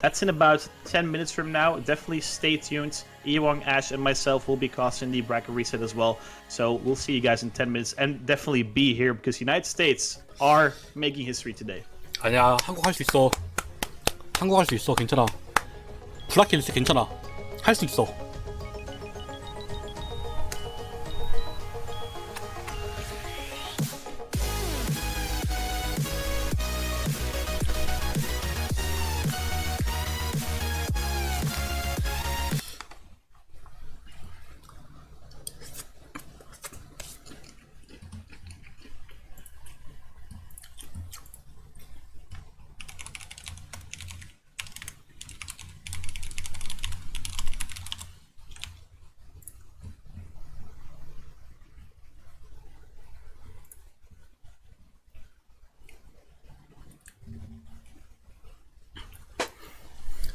That's in about 10 minutes from now. Definitely stay tuned. Ewong, Ash, and myself will be casting the bracket reset as well. So we'll see you guys in 10 minutes. And definitely be here because United States are making history today. 아니야, 한국 할 수 있어. 한국 할 수 있어. 괜찮아. 브라켓 리셋 괜찮아. 할 수 있어.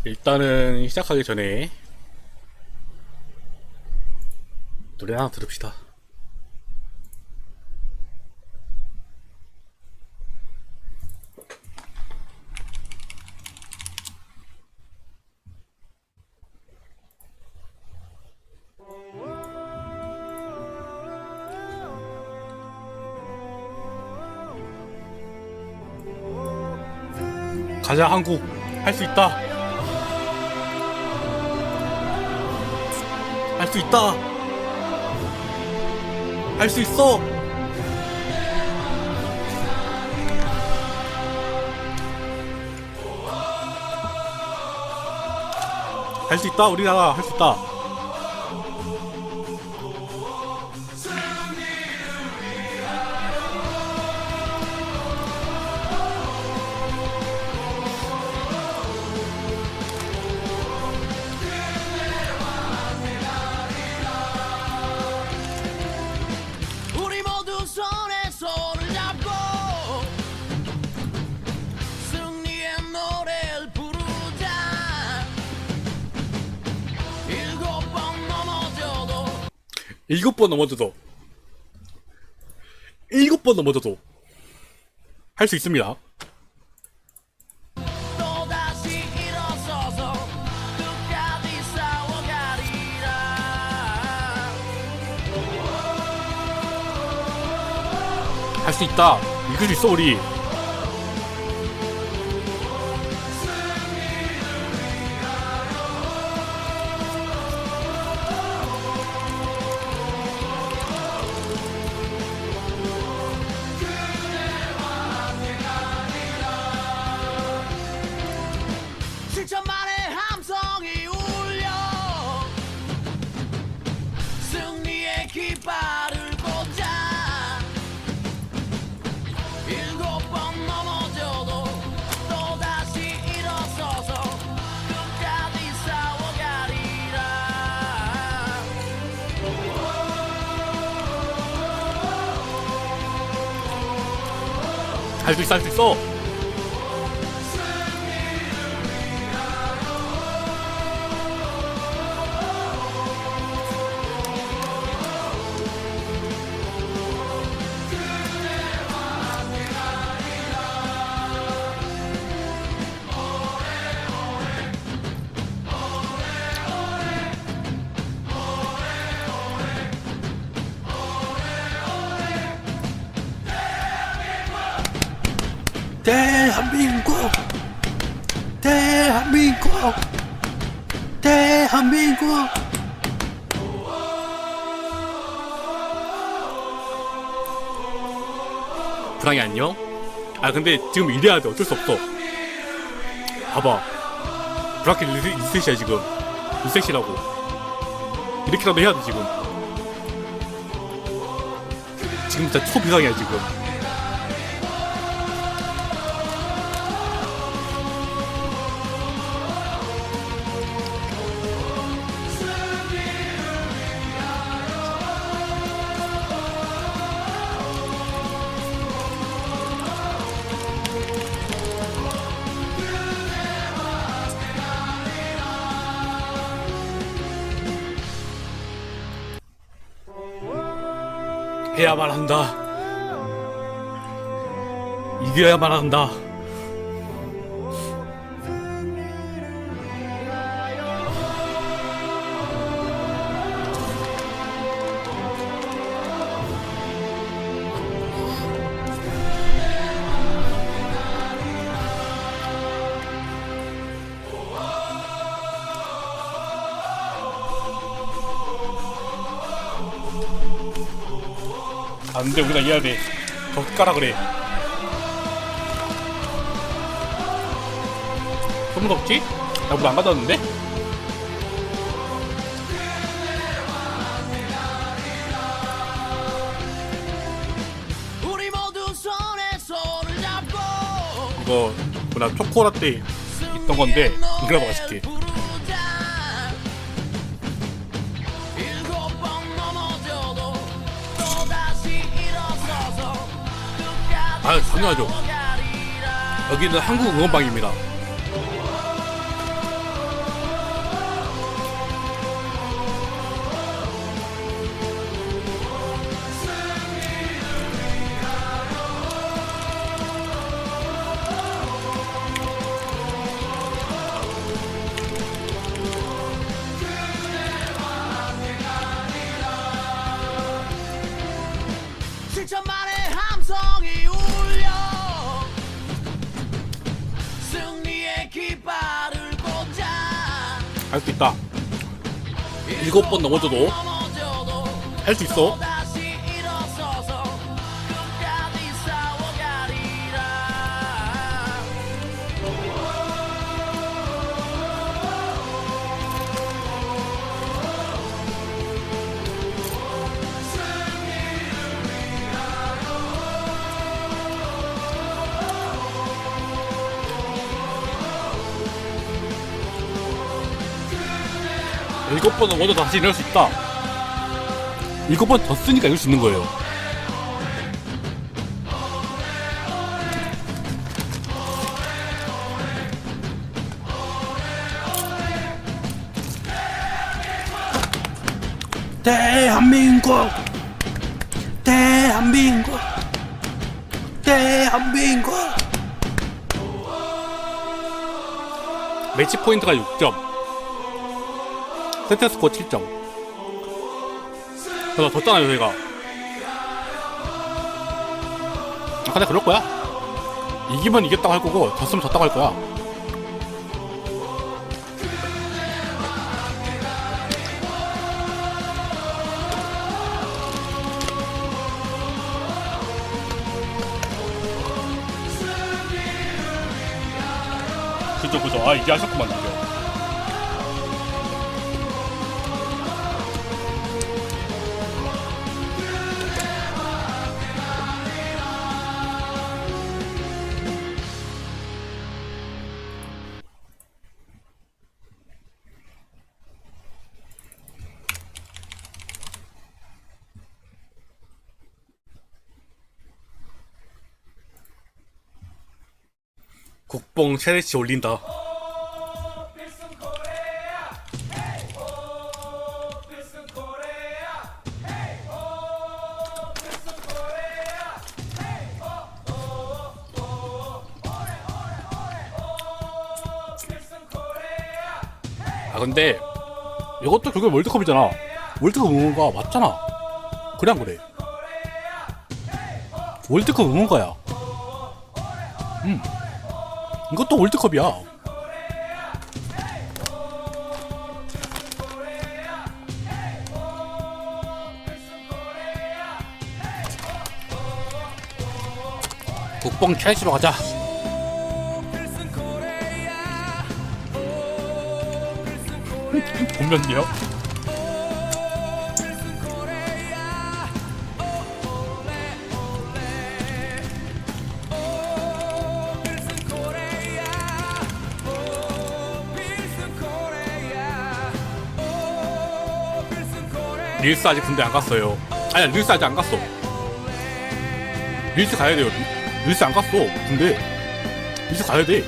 일단은 시작하기 전에 노래 하나 들읍시다. 가자 한국, 할 수 있다. 할 수 있다. 할 수 있어. 할 수 있다. 우리나라 할 수 있다. 일곱 번 넘어져도 할 수 있습니다. 할 수 있다. 이길 수 있어 우리. 할 수 있어, 할 수 있어. 대한민국, 대한민국, 대한민국. 브랑이 안녕? 아 근데 지금 이래야 돼. 어쩔 수 없어. 봐봐, 브라켓 리셋이야 지금. 리셋이라고. 이렇게라도 해야 돼 지금. 지금 진짜 초비상이야 지금. 해야만 한다. 이겨야만 한다. 안돼, 우리가 이해야 돼. 더 까라 그래. 소문 없지? 나 물 안 가져왔는데? 이거 뭐나 초코라떼 있던 건데 이거 맛있게. 아, 당연하죠. 여기는 한국 응원방입니다. 할 수 있다. 7번 넘어져도 할 수 있어. 일곱 번은 먼저 다시 이럴 수 있다. 7번 졌으니까 이럴 수 있는 거예요. 대한민국, 대한민국, 대한민국. 매치 포인트가 6점. 세트스코어 7점. 그래서 졌잖아요, 저희가. 근데 그럴 거야. 이기면 이겼다고 할 거고, 졌으면 졌다고 할 거야. 그죠. 아, 이제 하셨구만, 이제. 국뽕 체레시 올린다. 아, 근데 이것도 결국 월드컵이잖아. 월드컵 응원가 맞잖아. 그래 안 그래? 월드컵 응원가야. 이것도 월드컵이야. 국뽕 캐시로 가자. 본면이요? 릴스 아직 군대 안 갔어요. 아니야, 릴스 아직 안 갔어. 릴스 가야 돼요. 릴스 안 갔어. 군대. 릴스 가야 돼.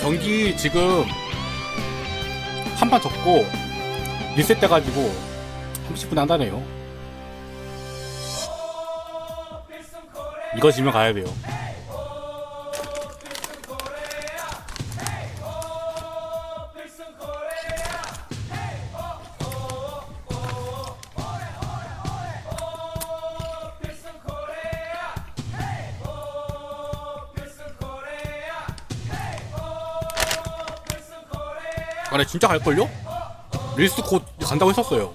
경기 지금 한 판 졌고 리셋 돼가지고 30분에 한다네요. 이거 지면 가야 돼요. 아, 네, 진짜 갈걸요? 밀스 곧 간다고 했었어요.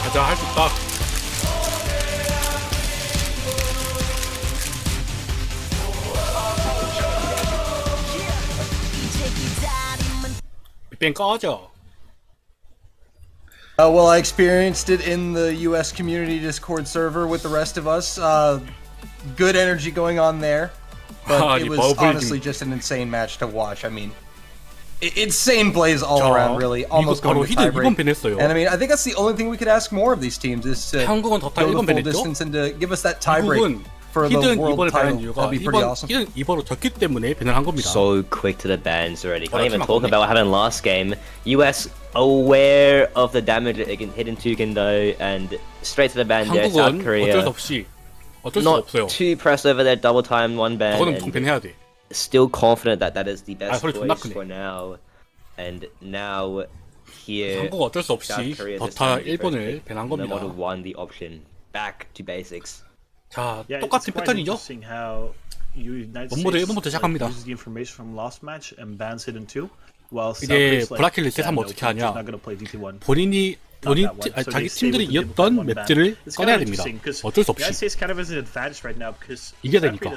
가자, 할 수 있다. 빅뱅 꺼져. Well, I experienced it in the U.S. community Discord server with the rest of us. Good energy going on there, but it was honestly just an insane match to watch. I mean, insane plays all around, really. Almost going to tiebreak. And I mean, I think that's the only thing we could ask more of these teams is to go the full distance and to give us that tiebreak for the world title. That'd be pretty awesome. 히든 이번으로 졌기 때문에 밴을 한 겁니다. So quick to the bans already. Can't even talk about what happened last game. US aware of the damage that it can hit into Gendo and straight to the ban there. South Korea not too pressed over their double time one ban. And still confident that that is the best choice for now. And now here 한국 어쩔 수 없이 버타 일본을 밴한 겁니다. Model 1 the option back to basics. 자, 똑같은 패턴이죠. 원모드 1번부터 시작합니다. 이제 브라킬리스 3 어떻게 하냐? 본인이 자기 팀들이 이겼던 맵들을 꺼내야 됩니다. 어쩔 수 없이 이겨야 되니까.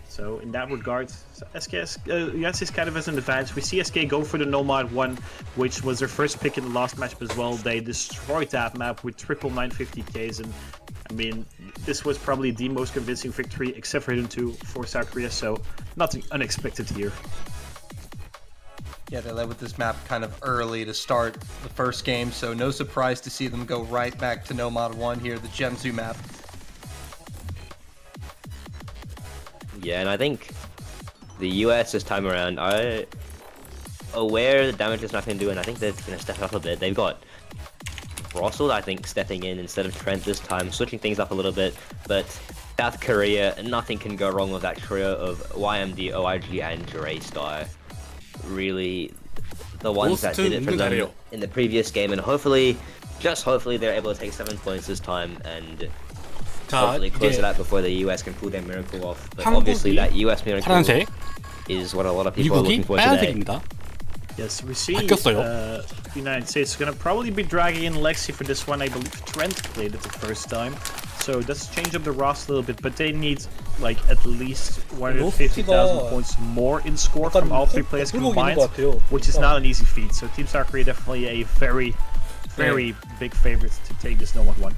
So in that regard, United States kind of has an advantage. We see SK go for the Nomad 1, which was their first pick in the last match as well. They destroyed that map with triple 950Ks, and I mean, this was probably the most convincing victory, except for Hidden 2 for South Korea, so nothing unexpected here. Yeah, they led with this map kind of early to start the first game, so no surprise to see them go right back to Nomad 1 here, the Gemzu map. Yeah, and I think the US this time around are aware the damage is not going to do, and I think they're going to step up a bit. They've got Russell, I think, stepping in instead of Trent this time, switching things up a little bit, but South Korea, nothing can go wrong with that trio of YMD, OIG, and Draystar. Really, the ones that did it for them in the previous game, and hopefully, just hopefully, they're able to take 7 points this time, and hopefully close it out before the US can pull their miracle off. But obviously that US miracle is what a lot of people are looking for today. Yes, we see the United States is going to probably be dragging in Lexi for this one. I believe Trent played it the first time. So that's change up the roster a little bit, but they need like at least 150,000 points more in score from all three players combined, which is not an easy feat. So Team South Korea definitely a very big favorite to take this Nomad 1.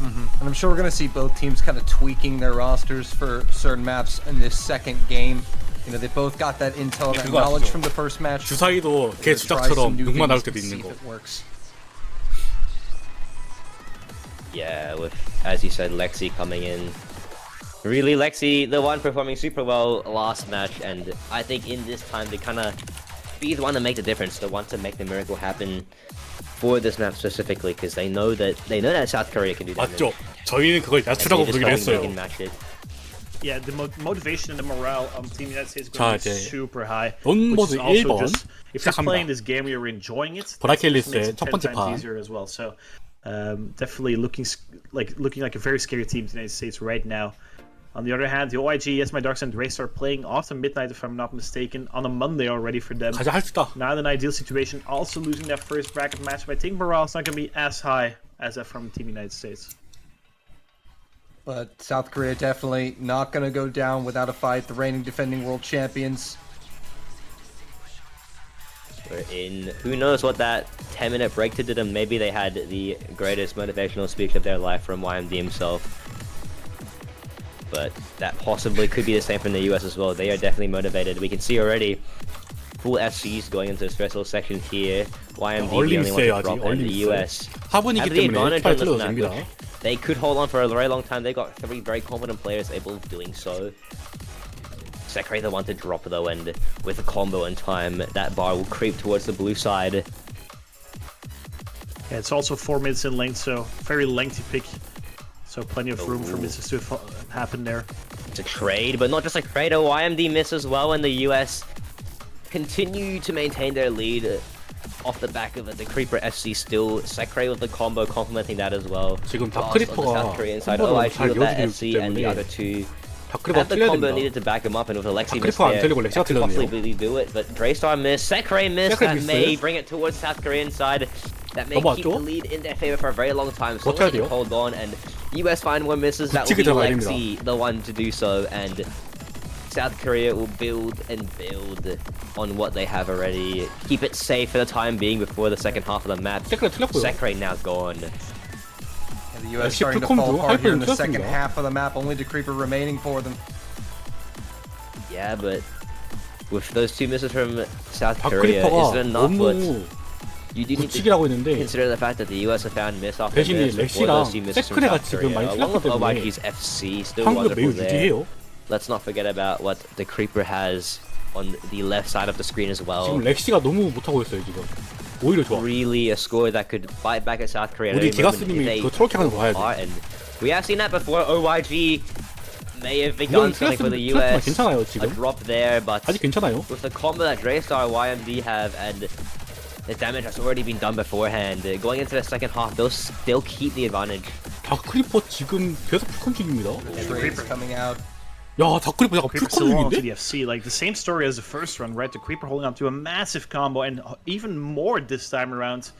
And I'm sure we're going to see both teams kind of tweaking their rosters for certain maps in this second game. You know, they both got that intel, that knowledge from the first match. 주사위도 걔 주작처럼 룩만 나올 때도 있는 거. Yeah, with, as you said, Lexi coming in. Really, Lexi, the one performing super well last match, and I think in this time they kind of be the one to make the difference, the one to make the miracle happen for this map specifically, because they know that South Korea can do that. 맞죠? 저희는 그걸 야추라고 부르긴 했어요. Yeah, the motivation and the morale on Team United States is going to be super high. 논모드 1번 if you're playing this game, you're enjoying it. 브라켈리스의 첫 번째 판. Easier as well. So definitely looking like a very scary team, the United States right now. On the other hand, the OIG, yes, my Darks and Race are playing after midnight, if I'm not mistaken, on a Monday already for them. Not an ideal situation, also losing that first bracket match, but I think morale is not going to be as high as that from Team United States. But South Korea definitely not going to go down without a fight. The reigning defending world champions. We're in. Who knows what that 10-minute break did to them? Maybe they had the greatest motivational speech of their life from YMD himself. But that possibly could be the same from the US as well. They are definitely motivated. We can see already full SCs going into the stressful section here. YMD the only one to drop, and the US have the advantage on this map. They could hold on for a very long time. They got 3 very competent players able of doing so. Sekre the one to drop though, and with a combo in time, that bar will creep towards the blue side. Yeah, it's also 4 minutes in length, so very lengthy pick. So plenty of room for misses to happen there. It's a trade, but not just a trade. A YMD miss as well, and the US continue to maintain their lead off the back of it. The Creeper FC still Sekre with the combo complementing that as well. 지금 South 다크리퍼가 Korean side, 콤보를 OIG 잘 with that 이어지고 FC 있기 and the 때문에 other two 다크리퍼가 had the 틀려야 combo 된다. needed to back him up, and with Alexi miss 다크리퍼가 안 there, 틀리고 렉시가 could possibly 틀렸네요. really do it. But Draystar miss, Sekre miss, Sekre that miss. may bring it towards South Korean side. That may keep the 넘어왔죠? lead in their favor for a very long time. So 버텨야 they can 돼요. hold on, and US find more misses. That will 굳히게 be 들어가야 Lexi, the one to do so, and South Korea will build and build on what they have already. Keep it safe for the time being before the second half of the map. 세크레 틀렸고요. Sekre now gone. And the US 역시 starting to 풀콤도 fall apart here in the 하이퍼는 second 틀렸습니다. half of the map, only the Creeper remaining for them. Yeah, but with those two misses from South Korea, is 다크리퍼가 it enough? But 너무 you do need to 굳히기라고 했는데 consider the fact that the US have found miss after 대신에 miss before those two 렉시랑 misses from 세크레가 South 지금 Korea. 많이 Along with 틀렸기 때문에 OIG's FC, still 한국은 wonderful 매우 there. 유리해요. Let's not forget about what the Creeper has on the left side of the screen as well. 지금 렉시가 너무 못하고 있어요 지금. 오히려 좋아. Really a score that could bite back at South Korea. at 우리 any moment if 기가스님이 they 그 트로키 하는 거 봐야 돼. are, and we have seen that before. OYG may have begun 이건 something for the 틀렸지만 US. 괜찮아요 A 지금. drop there, but 아직 괜찮아요. with the combo that Draystar YMD have and the damage has already been done beforehand, going into the second half, they'll still keep the advantage. 다크리퍼 지금 계속 풀컨 중입니다. And Trades coming out. 야 다크리퍼 약간 Creeper 풀컨 still on to the 중인데? FC, like the same story as the first run, right? The Creeper holding on to a massive combo and even more this time around.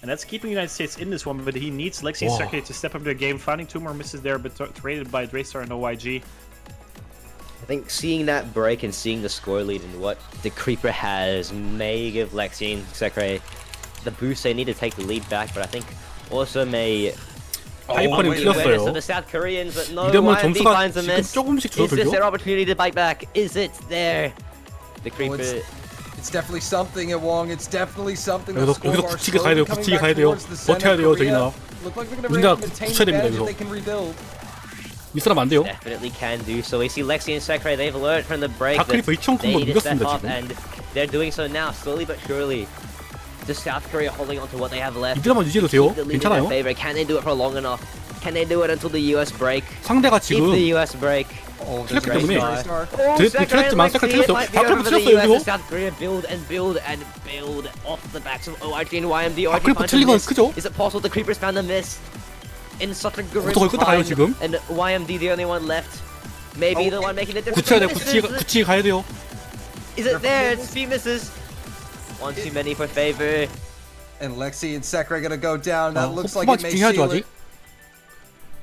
And that's keeping United States in this one, but he needs Lexi Wow. Sekre to step up the game, finding two more misses there, but traded by Draystar and OYG. I think seeing that break and seeing the score lead and what the Creeper has may give Lexi and Sekre the boost they need to take the lead back, but I think also may 하이퍼는 the awareness 틀렸어요. of the South Koreans that no 이러면 YMD 점수가 finds a 지금 miss. 조금씩 Is this 줄어들죠? their opportunity to bite back? Is it there? The Creeper. It's definitely something at Wong. It's definitely something. The 여기서 score bar 굳히게 가야 돼요. slowly coming 굳히게 back 가야 돼요. towards the center. 버텨야 돼요, Korea 저희나. look like they're gonna 우리나라 maintain 굳혀야 됩니다, advantage if 여기서. they can rebuild. 미스라면 안 돼요. Definitely can do so. We see Lexi and Sekre, they've learned from the break that 다크리퍼 2천 they 콤보 need to step 이겼습니다 up, 지금. and they're doing so now, slowly but surely. Just South Korea holding on to what they have left. 이대로만 유지해도 돼요. Keep the lead in their 괜찮아요. favor. Can they do it for long enough? Can they do it until the US break? 상대가 Keep 지금 the US break. Oh, there's 틀렸기 때문에 Draystar. Oh, 틀렸지만 세크레 틀렸어요. 다크리퍼 틀렸어요 US 이거. and South Korea build and build and build off the backs of OIG and YMD. OIG 다크리퍼 finds a 틀린 건 miss. 크죠? Is it possible the Creepers found a miss? In such a grim 어떡할 것 같아요, time, 지금? and YMD the only one left. Maybe the one making the difference. 굳혀야 돼. Misses. 굳히게 가야 돼요. Is it there? It's few misses. One too many for favor. And Lexi and Sekre gonna go down. That looks like 후반 it may 집중해야죠 seal 아직. it.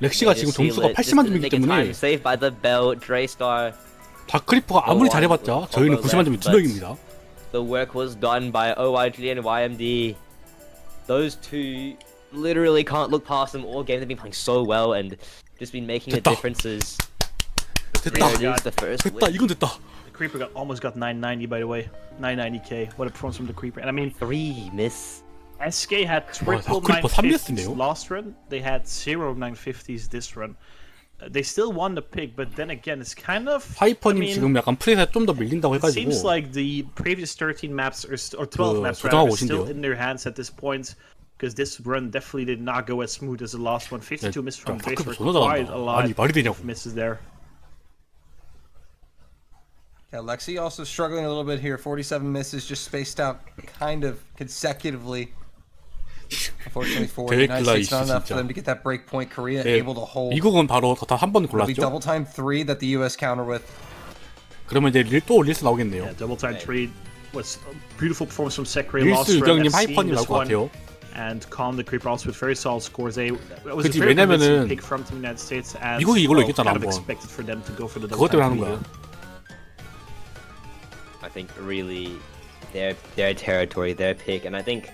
렉시가 지금 점수가 80만 점이기 때문에 Saved by the bell, Draystar. 다크리퍼가 아무리 잘해봤자 저희는 90만 점이 2명입니다. The work was done by OIG and YMD. Those two literally can't look past them all game. They've been playing so well and just been making the 됐다. differences. 됐다. There it is, the first 됐다. win. 이건 됐다. The Creeper almost got 990, by the way. 990k. What a performance from the Creeper. And I mean, 3 miss. SK had triple 다크리퍼 950s 3대스네요. last run. They had 0 950s this run. They still won the pick, but then again, it's kind of. 하이퍼님 I mean, 지금 약간 플레이가 좀 더 밀린다고 it 해가지고 seems like the previous 13 maps or 12 maps 조정하고 rather, are still 오신대요. in their hands at this point. Because this run definitely did not go as smooth as the last one. 52 misses from 다크리퍼 Draystar, 존나 quite a 잘한다. lot 아니 말이 되냐고. of misses there. Yeah, Lexi also struggling a little bit here. 47 misses, just spaced out kind of consecutively. Unfortunately for the United States, not enough for them to get that break point. Korea 네, able to hold. 미국은 바로 다 한 번 It'll be 골랐죠. double time 3 that the US counter with. 그러면 이제 또 릴스 나오겠네요. Yeah, double time trade was a beautiful performance from Sekre last 릴스 run. 유경님 and seeing 하이퍼님 this 나올 것 one. 같아요. And Khan the Creeper also with very solid scores. It was 그치, a very 왜냐면은 convincing pick from the United States. And 미국이 이걸로 이겼잖아, kind of 한번. expected for them to go for the double 그것 때문에 하는 time 거야. I think really their territory, their pick, and I think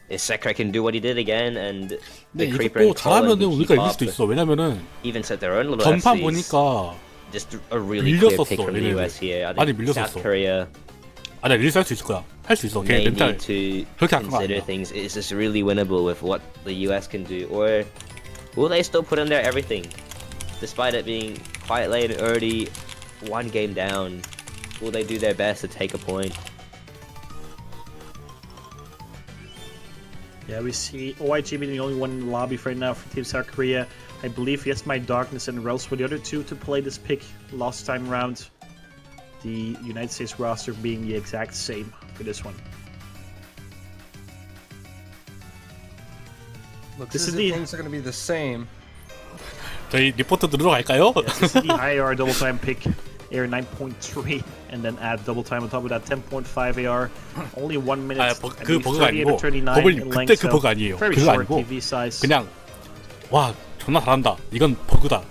if Sekre can do what he did again, and 근데 the Creeper 이것도 and Koeran 잘하면은 can 우리가 keep 이길 up, 수도 있어. 왜냐면은 even set their own little 전판 FCs, 보니까 just a really clear pick 밀렸었어, from the 얘네들. US here. I 아니, think 밀렸었어. South Korea 아니야 릴스 할 수 있을 거야. 할 수 있어. 걔 may 멘탈 need to 그렇게 약한 거 consider 아니야. things. Is this really winnable with what the US can do, or will they still put in there everything, despite it being quite late and already one game down? Will they do their best to take a point? Yeah, we see OIG being the only one in the lobby right now for Team South Korea. I believe Yes My Darkness and Rels were the other two to play this pick last time around. The United States roster being the exact same for this one. Looks This as is if the- things are going to be the same. 저희 리포트 들어갈까요? Yes, this is the high AR double time pick. AR 9.3 and then add double time on top of that 10.5 AR. Only 1 minute. 아, and 그 the 버그가 38 아니고 or 39 버블님 in 그때 length, 그 so 버그 아니에요. very 그거 short 아니고 TV size. 그냥 와 존나 잘한다. 이건 버그다.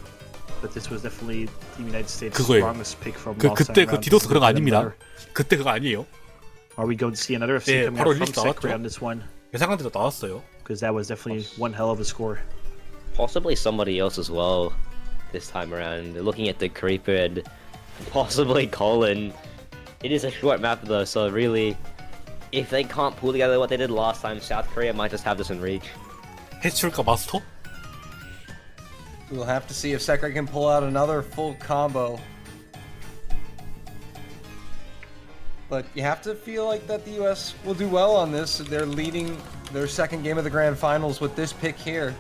But this was definitely Team United States' 그거예요. strongest pick from 그 last 그때 time 그 around. 디도스 그런 거 This is 아닙니다. better. 그때 그거 아니에요. Are we going to see another FC 네, coming 바로 out from 릴리즈 Sekre 나왔죠. on this one? 예상한 대로 나왔어요. Because that was definitely one hell of a score. Possibly somebody else as well this time around. Looking at the Creeper and possibly Koeran. It is a short map though, so really, if they can't pull together what they did last time, South Korea might just have this in reach. 해치울까 마스터? We'll have to see if Sekre can pull out another full combo. But you have to feel like that the US will do well on this. They're leading their second game of the Grand Finals with this pick here.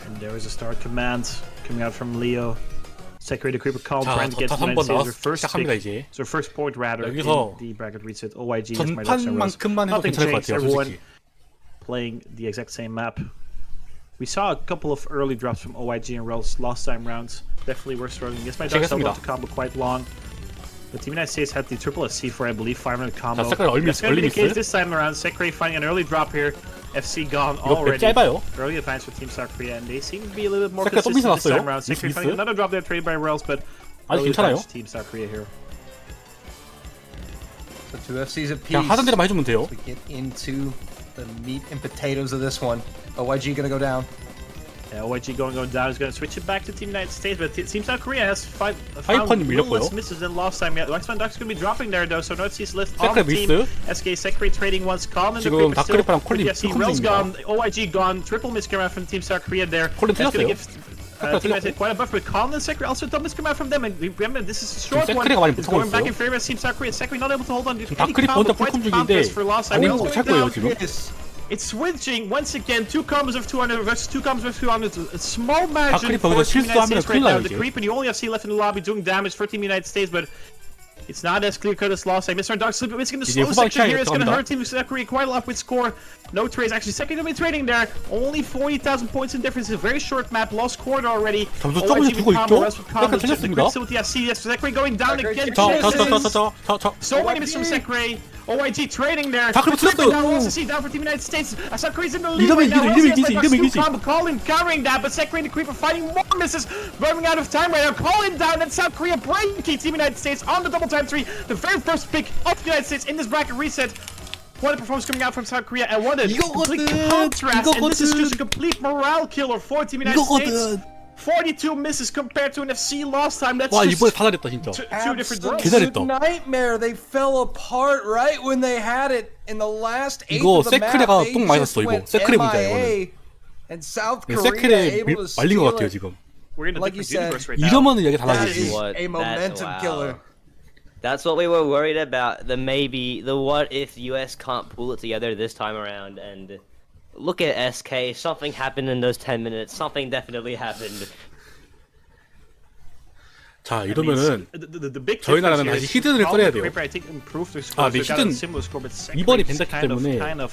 And there is a start command coming out from Leo. Sekre the Creeper call 자, trying to get to 한 United 번 States. 나왔 Their first 시작합니다 pick. 이제. So first point rather in 여기서 the bracket reset. OIG is my Dutch and Rose. 전판만큼만 해도 Nothing 괜찮을 것 changed. 같아요, Everyone 솔직히. playing the exact same map. We saw a couple of early drops from OIG and Rels last time rounds. Definitely worth struggling. Yes, my Ducks held 제겠습니다. on to combo quite long. But Team United States had the triple SC for, I believe, 500 combo. 자, Sekre That's going to be the 얼미스. case this time around. Sekre finding an early drop here. FC gone 이거 맵 already. 짧아요. Early advance for Team South Korea, and they seem to be a little bit more Sekre 또 consistent this 미스 time 났어요. around. Sekre 미스, finding 미스. another drop there traded by Rels, but 아직 early 괜찮아요. advance to Team South Korea here. The two FCs apiece. 그냥 하던 대로만 해주면 돼요. We get into the meat and potatoes of this one. OIG gonna go down. Yeah, OIG going down. He's going to switch it back to Team United States, but Team South Korea has found 하이펀이 little 밀렸고요. less misses than last time. Yeah, Waxman Duck's going to be dropping there though, so North-East left Sekre on the team. 미스. SK Sekre trading once, Colin in the 지금 Creeper still. 다크리퍼랑 콜린 Yeah, see, 조금 Rel's 중입니다. gone, OIG gone, triple miss come out from Team South Korea there. 콜린 That's going to 틀렸어요. give Sekre Team United 틀렸고. quite a buff, but Colin and Sekre also double miss come out from them. And remember, this is a short 지금 one. 세크레가 많이 It's 못하고 going back 있어요. in favor of Team South Korea. Sekre not able to hold on to any 다크리퍼 combo, 혼자 quite 풀컴 contest 중인데 for last time. 아무것도 Rel's 못할 going 거예요 down. 지금. It's switching once again. 2 combos of 200 versus 2 combos of 200. A small margin 다크리퍼 for 여기서 Team United 실수하면 States right 큰일 now. 나요 The 이제. creep and you only have C left in the lobby doing damage for Team United States, but it's not as clear cut as last time. Mr. Dark Slip, it's going to 이제 slow 후반 section here. 차이가 It's going to 들어갑니다. hurt Team South Korea quite a lot with score. No trades. Actually, second to be trading there. Only 40,000 points in difference. It's a very short map. Lost quarter already. 점수 조금씩 주고 있죠? 약간 틀렸습니다. Still with the FC. Yes, Sekre going down Sekre again. 저 So many misses from Sekre. OIG trading there. 다크리퍼 Creeper 틀렸어요. down, also see down for Team United States. South Korea's in the lead 이러면 right now. 이기지, Also, 이기지, yes, 이러면 like, 이기지. combo. Colin countering that, but Sekre and the Creeper fighting more misses. Running out of time right now. Colin down, and South Korea breaking Team United States on the double time 3. The very first pick of the United States in this bracket reset. What a performance coming out from South Korea, and what a complete 이거거든. contrast. And this is 이거거든. just a complete morale killer for Team United States. 이거거든. 42 misses compared to an FC last time. That's 와 just 이번에 다 잘했다 진짜. two different worlds. Absolute 기다렸다. nightmare. They fell apart right when they had it in the last eighth 이거 of the map. 세크레가 They 똥 많이 just 샀어, 이거. went 세크레 문제야, MIA. And South Korea 세크레 able to 말린 것 steal 같아요 it. 지금. We're in a Like you different said, universe right now. 이러면은 이야기 That 달라지지. is What? a momentum Wow. killer. That's what we were worried about. The what if US can't pull it together this time around. And look at SK. Something happened in those 10 minutes. Something definitely happened. 자 I mean, 이러면은 the big 저희 나라는 difference here 다시 is 히든을 how 꺼내야 the 돼요. Creeper, I think, improved their 아, score, 네, so got a 히든 similar score, but 이번이 Sekre's 벤다기 때문에 kind of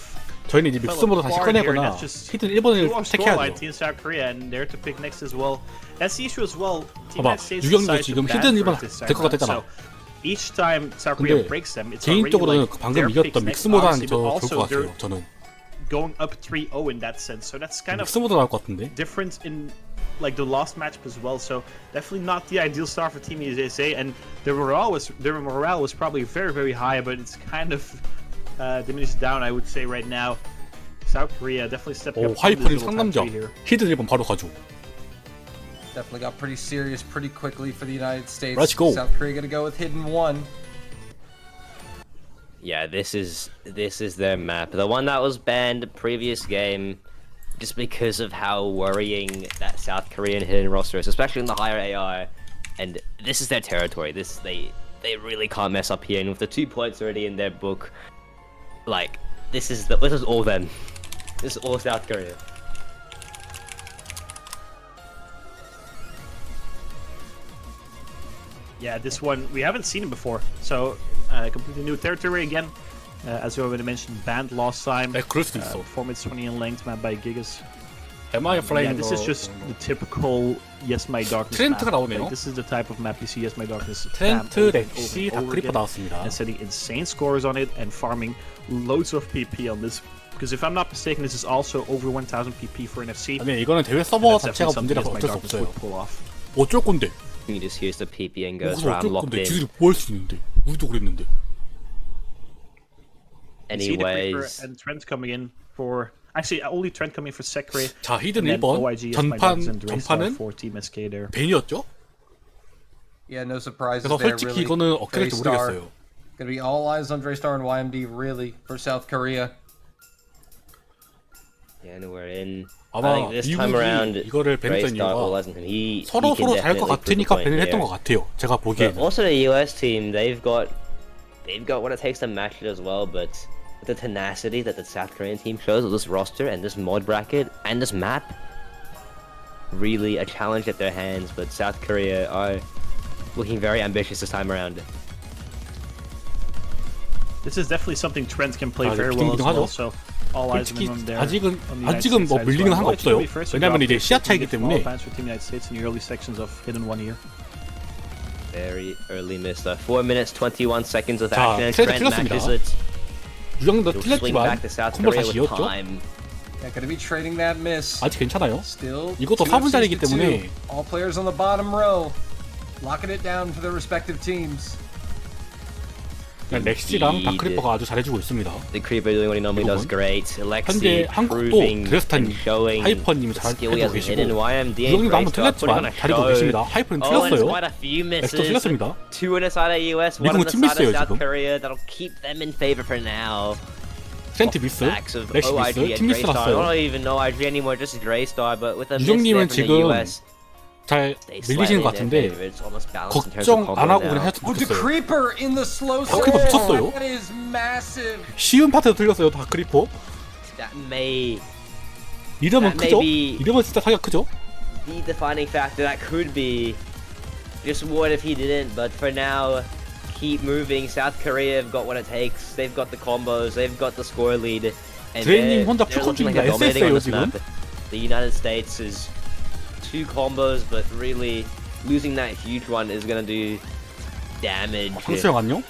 저희는 이제 믹스 모드 다시 꺼내거나 히든 1번을 택해야 돼요. Team South Korea, and they're to pick next as well. That's the issue as well. Team 봐봐, United States 유경도 decided to 지금 ban 히든 for 1번 it this time 될 것 around. 같았잖아. So each time South Korea 근데 breaks them, it's already 개인적으로는 like 방금 their 이겼던 picks 믹스 next, 모드 하는 게 obviously, 더 but 좋을 also 것 they're 같아요. 저는 going up 3-0 in that sense. So that's kind of 믹스 모드 나올 것 같은데. different in like the last matchup as well. So definitely not the ideal start for Team USA, and their morale was probably very high, but it's kind of diminished down, I would say right now. South Korea definitely stepping 오 up from 하이퍼린 this little top 상남자. three here. 히든 1번 바로 가죠. Definitely got pretty serious pretty quickly for the United States. Let's go. South Korea gonna go with hidden 1. Yeah, this is their map. The one that was banned previous game, just because of how worrying that South Korean hidden roster is, especially in the higher AR. And this is their territory. They really can't mess up here. And with the 2 points already in their book, like this is all them. This is all South Korea. Yeah, this one we haven't seen it before, so completely new territory again. As we already mentioned, banned last time. 네, 그럴 수도 있어. 4 minutes 20 in length, made by Gigas. Am I Yeah, flying? this is just the typical Yes My Darkness 트렌트가 map. 나오네요. Like, this is the type of map you see Yes My Darkness 트렌트, spam over and 렉시, over 다크리퍼 again, 나왔습니다. and setting insane scores on it and farming loads of PP on this. Because if I'm not mistaken, this is also over 1000 PP for NFC. 아니 이거는 대회 and 서버 that's 자체가 definitely 문제라서 something Yes My 어쩔 수 Darkness 없어요. would pull off. 어쩔 건데? You just here's the PP and goes, 거기서 right, I'm 어쩔 locked 건데? in. 지들이 뭐 할 수 있는데? 우리도 그랬는데. You see the Creeper Anyways, and Trent coming in for actually only Trent coming for Secre. 자, 히든 And then 1번 OIG Yes My Darkness and Draystar 전판은 for Team SK there. 벤이었죠? Yeah, no surprises 그래서 there. 솔직히 Really. 이거는 어떻게 될지 Draystar. 모르겠어요. Gonna be all eyes on Draystar and YMD really for South Korea. yeah, and we're in. I 아마 think this time around, 미국이 이거를 밴했던 Draystar all 이유가 eyes on him. He 서로 can 서로 잘 것 definitely prove the 같으니까 point 밴을 했던 here. 것 같아요. 제가 But 보기에는. also the US team, they've got what it takes to match it as well, but with the tenacity that the South Korean team shows with this roster and this mod bracket and this map, really a challenge at their hands, but South Korea are looking very ambitious this time around. This is definitely something Trent can play 아, very 네, well as 비등비등하죠. well. So all eyes on 솔직히 him there. 아직은 on the United 아직은 뭐 States side as 밀리는 well. 상관없어요. Actually, first 왜냐면 drop 이제 is 시야 taking 차이기 it from all 때문에. fans for Team United States in the early sections of Hidden One here. Very early miss though. 4 minutes 21 seconds of 자, action and 트레드 Trent 틀렸습니다. matches it. 유영도 He'll swing 틀렸지만 back to South 콤보를 Korea 다시 with 이었죠. time. Yeah, gonna be trading that miss. 아직 괜찮아요. Still. 이것도 4분짜리이기 때문에 All players on the bottom row, locking it down for their respective teams. 그냥 렉시랑 다크리퍼가 아주 잘해주고 있습니다. The Creeper doing what he normally does great. 현재 Alexi 한국도 proving 드레스탄 and showing 하이퍼님이 the 잘 skill he 해주고 has hidden. 계시고 YMD and 유영님도 한번 Draystar putting on 틀렸지만 a 잘해주고 show. 계십니다. 하이퍼님 Oh, and it's 틀렸어요. quite a few 렉스도 misses. 틀렸습니다. 2 on the side of US, 1 on 미국은 the 팀 side 미스예요, of South 지금. Korea. That'll keep them in favor for now. 트렌트 미스, Backs of 렉시 OIG 미스, and 팀 미스 Draystar. 났어요. Not even OIG anymore, just Draystar. But with a miss 유정님은 there from the 지금 US, 잘 they 밀리시는 것 slightly in their 같은데 favor. It's almost balanced in terms of 걱정 combo 안 하고 now. 그냥 했으면 Oh, the 좋겠어요. creeper in the slow creeper 붙였어요? That is massive. 쉬운 파트도 틀렸어요. 다크리퍼. That may 이러면 That 크죠? may be- 이러면 진짜 타격 크죠? the defining factor. That could be just what if he didn't, but for now, keep moving. South Korea have got what it takes. They've got the combos, they've got the score lead, and 드레이님 혼자 they're 풀 looking like 중이다. they're dominating on SS예요 this 지금. map. The United States is 2 combos, but really losing that huge one is gonna do damage. 황수영 안녕?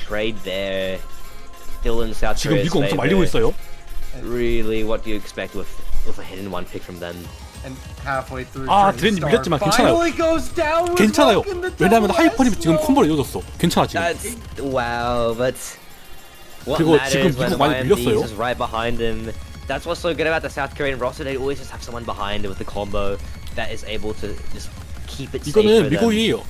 Trade there. Still in South 지금 Korea's 미국 엄청 말리고 favor. 있어요. Really, what do you expect with a hidden one pick from them? And halfway through, 아, Draystar 드레이님 밀렸지만 괜찮아요. finally goes down with 괜찮아요. luck in the 왜냐면 double 하이퍼님이 지금 S 콤보를 이어줬어. 괜찮아 지금. That's wow, but what 그리고 matters 지금 when 미국 많이 YMD 밀렸어요. is right behind him. That's what's so good about the South Korean roster. They always just have someone behind with the combo that is able to just keep it safe 이거는 for them. 미국이에요.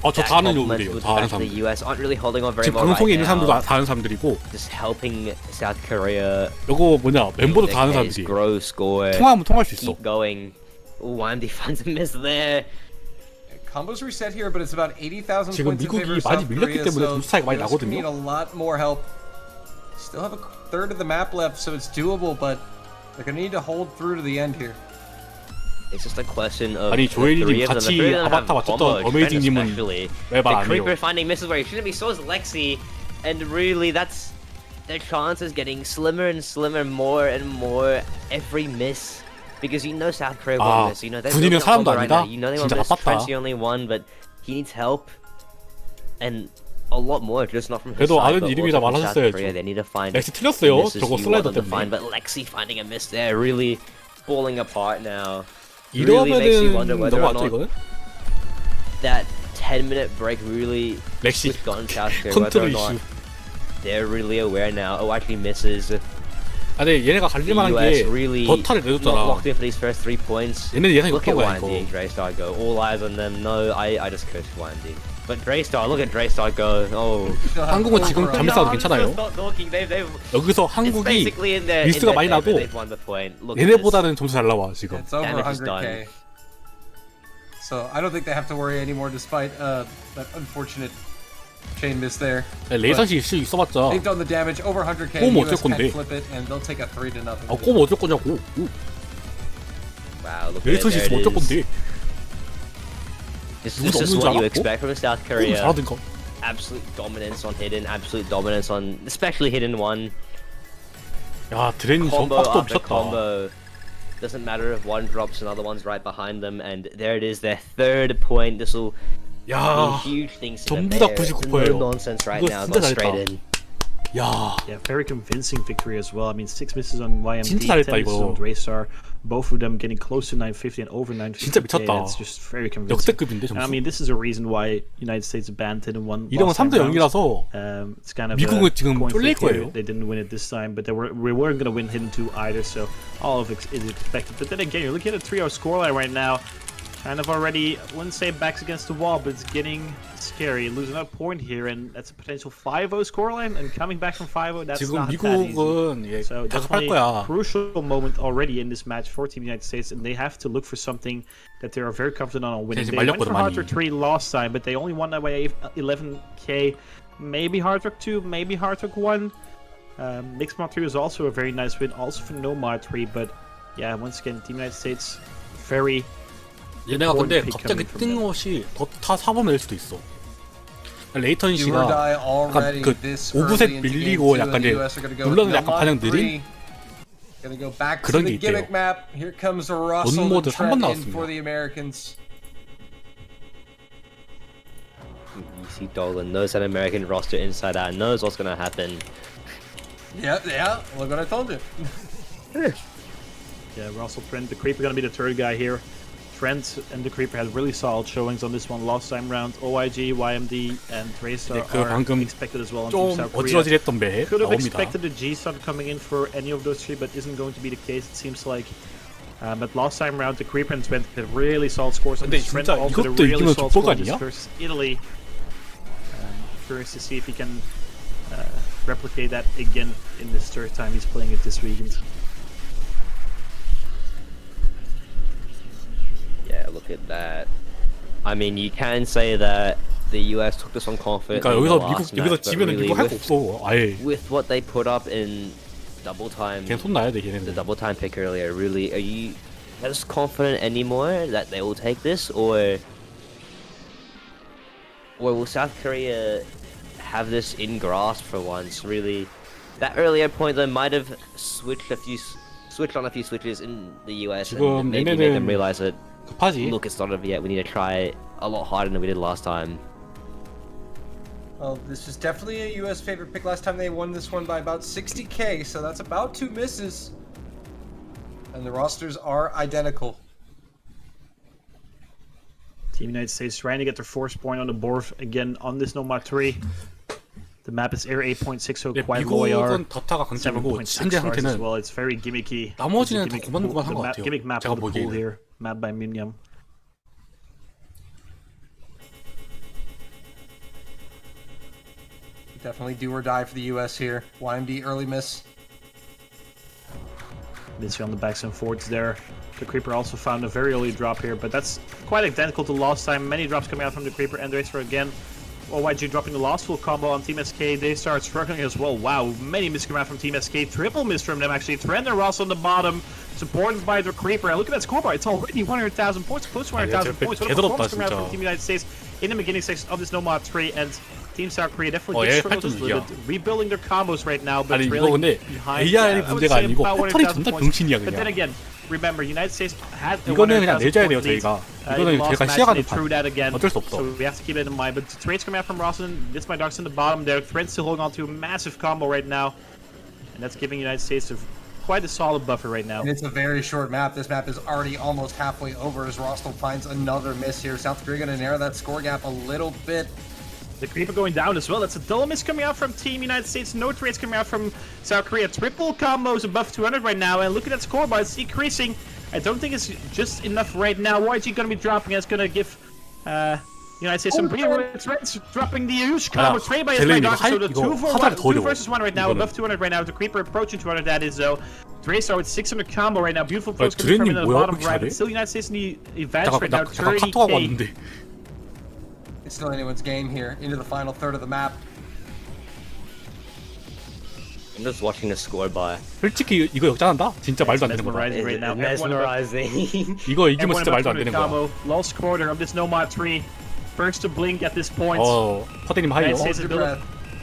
아, 저 That 다 아는 complements 요들이에요. with 다 the 아는 fact that 사람들. the US aren't really holding on very 지금 well right 방송에 있는 사람들도 now. 다 아는 사람들이고 Just helping South Korea. 요거 뭐냐 멤버도 다 아는 their case, 사람들이. grow score. 통화하면 통할 수 있어. Keep going. Ooh, YMD finds a miss there. Combos reset here, but it's about 80,000 지금 points in favor 미국이 of 많이 South 밀렸기 Korea, 때문에 so 점수 차이가 많이 US could need 나거든요. a lot more help. Still have a third of the map left, so it's doable, but they're gonna need to hold through to the end here. It's just a question of 아니, the 조엘이님 three of them. 같이 The three of them have 아바타 맞췄던 combos, 어메이징님은 especially. 왜 말 The 안 해요? Creeper finding misses where he shouldn't be, so is Lexi, and really that's their chances getting slimmer and slimmer, more and more every miss. Because you know South Korea 아, won't miss. You know they're 군인은 building a 사람도 combo right now. 아니다. You know they won't 진짜 miss. 나빴다. French the only one, but he needs help, and a lot more, just not from his 그래도 side, 아는 but 이름이다 also from South 말하셨어야죠. Korea. They need to find 렉시 틀렸어요. misses 저거 you 슬라이더 want them to find, 때문에. but Lexi finding a miss there, really falling apart now. Really makes you wonder 이러면은 whether or 넘어갔죠 not 이거는? that 10-minute break really 렉시 switched on South Korea, whether or 컨트롤 not 이슈. they're really aware now. Oh, actually misses. 아, 근데 얘네가 The 갈릴만한 US 게 really 버타를 not 내줬잖아. locked in for these first 3 points. 얘네 예상이 Look 못한 at 거야 YMD and 이거. Draystar go. All eyes on them. No, I just cursed YMD. But Draystar, look at Draystar go. Oh. 한국은 지금 Overall. 잠이 싸도 I'm 괜찮아요. just not talking. They've 여기서 it's 한국이 basically in their 미스가 많이 나도 they've won the point. Look at this. 얘네보다는 점수 잘 나와 지금. It's over Damage is 100k. So I don't think they have to worry anymore, despite that unfortunate chain miss there. 레이선씨 씨 있어봤자 They've done the damage over 100k. 꼬면 US 어쩔 건데? can flip it and they'll take a 3-0. 아 꼬면 어쩔 거냐고. Wow, look at it. 레이선씨 There 있으면 it 어쩔 is. 건데. This 누구도 is 없는 줄 what you 알았고? expect from South 꼬면 Korea. 잘하든가. Absolute dominance on hidden, absolute dominance on, especially hidden one. 야 드레인 저 Combo 빡도 after 미쳤다. combo. Doesn't matter if one drops, another one's right behind them, and there it is, their third point. This will be 야 huge things to them. 전부 다 There. It's 99%예요. no nonsense right 이거 now. 진짜 Got straight 잘했다. in. 야. Yeah, very convincing victory as well. I mean, 6 misses on YMD, 진짜 10 잘했다, misses 이거. on Draystar. Both of them getting close to 950 and over 950. 진짜 미쳤다. It's just very convincing. 역대급인데 점수. And I mean, this is a reason why United States banned it in one. 이러면 3대 0이라서 It's kind of 미국은 a 지금 coin 쫄릴 flip here. 거예요. They didn't win it this time, but we weren't going to win hidden 2 either, so all of it is expected. But then again, you're looking at a 3-0 scoreline right now. Kind of already, I wouldn't say backs against the wall, but it's getting scary. Losing a point here, and that's a potential 5-0 scoreline, and coming back from 5-0, that's 지금 not that easy. 미국은 예, So 다급할 definitely 거야. crucial moment already in this match for Team United States, and they have to look for something that they are very confident on winning. 이제 They went 말렸거든, for Hard 많이. Rock 3 last time, but they only won that by 11k. Maybe Hard Rock 2, maybe Hard Rock 1. Mixed Mod 3 was also a very nice win, also for No Mod 3, but yeah, once again, Team United States very. 얘네가 근데 pick 갑자기 coming from 뜬금없이 더 사범을 낼 수도 있어. 레이턴 Do or die 씨가 already 약간 그 this 오브셋 early into game 밀리고 2, 약간 and the 이제 US are gonna go 눌러는 no 약간 mod 반응 3. 느린 Gonna go back to 그런 the 게 있대요. gimmick map. Here comes Russell 모드 and 3번 Trent in 나왔습니다. for the Americans. You see Dolan knows that American roster inside out, knows what's gonna happen. Yeah. Look what I told you. Yeah, Russell Trent, the Creeper gonna be the third guy here. Trent and the Creeper had really solid showings on this one last time round. OIG, YMD, and Draystar 그 are 방금 expected as well on 좀 Team South Korea. 어지러지했던 배 Could have 나옵니다. expected the G-Sun coming in for any of those three, but isn't going to be the case, it seems like. But last time round, the Creeper and Trent had really solid scores. And 근데 Trent 진짜 also had a 이것도 really 이기면 solid 족보가 score on this 아니야? versus Italy. Curious to see if he can replicate that again in this third time he's playing it this weekend. Yeah, look at that. I mean, you can say that the US took this one confidently. 그러니까 in the 여기서 last 여기서 match, but 지면은 really 미국 할 거 없어. 아예 with what they put up in double time, 그냥 손 놔야 돼 the 걔네들. double time pick earlier, really, are you as confident anymore that they will take this, or will South Korea have this in grasp for once? Really, that earlier point though might have switched on a few switches in the US 지금 and maybe made them 얘네는 realize that 급하지. look, it's not over yet. We need to try a lot harder than we did last time. Well, this is definitely a US favorite pick. Last time they won this one by about 60k, so that's about 2 misses. And the rosters are identical. Team United States trying to get their force point on the board again on this Nomad 3. The map is Air 8.6, 근데 quite low AR. 미국은 더타가 강점이고 7.6 현재 stars as 상태는 well. It's very gimmicky. 나머지는 It's a 다 고만고만한 것 같아요. Gimmick map 제가 of the pool 보기에는. here, map by Minyam. Definitely do or die for the US here. YMD early miss. Mitzi on the backs and forwards there. The Creeper also found a very early drop here, but that's quite identical to last time. Many drops coming out from the Creeper and Dracer again. OYG dropping the last full combo on Team SK. They start struggling as well. Wow, many misses come out from Team SK. Triple miss from them actually. Trent and Ross on the bottom, supported by the Creeper. And look at that scoreboard. It's already 100,000 points, close to 100,000 points. What a performance coming out from Team United States in the beginning section of this Nomad 3. And Team South Korea definitely 얘 struggles a 8.6이야. little bit, rebuilding their combos right now, but 아니 이거 trailing 근데 behind. AI의 I would 문제가 say 아니고 about 패턴이 100,000 존나 points. 병신이야 But then 그냥. again, remember, United States had a 이거는 그냥 100,000 내줘야 돼요 point lead. 저희가. In 이거는 last 제가 match, 시야가 they 높아. threw that again, 어쩔 수 없어. so we have to keep it in mind. But the trades coming out from Rosson, this my Darks in the bottom there. Trent still holding on to a massive combo right now, and that's giving United States quite a solid buffer right now. And it's a very short map. This map is already almost halfway over as Rostel finds another miss here. South Korea gonna narrow that score gap a little bit. The Creeper going down as well. That's a double miss coming out from Team United States. No trades coming out from South Korea. Triple combos above 200 right now. And look at that scoreboard. It's decreasing. I don't think it's just enough right now. YG going to be dropping. It's going to give United States some breathing. Trent's dropping the huge combo trade by his 델레인 Dark. So the 이거 2 versus 1 right now. Above 200 right now. The Creeper approaching 200. That is though. Draystar with 600 combo right now. Beautiful throws coming from in the 뭐야? bottom 그렇게 right. 잘해? But still United States in the advance right now. 잠깐 카톡하고 30k. 왔는데 It's still anyone's game here. Into the final third of the map. I'm just watching the score by. 솔직히 이거 역전한다? 진짜 말도 안 되는 거다. Mesmerizing right now. Mesmerizing. 이거 이기면 Everyone 진짜 about 말도 안 to 되는 the 거야. combo. Lost quarter of this Nomad 3. First to blink at this point. 퍼대님 하이요. United States is building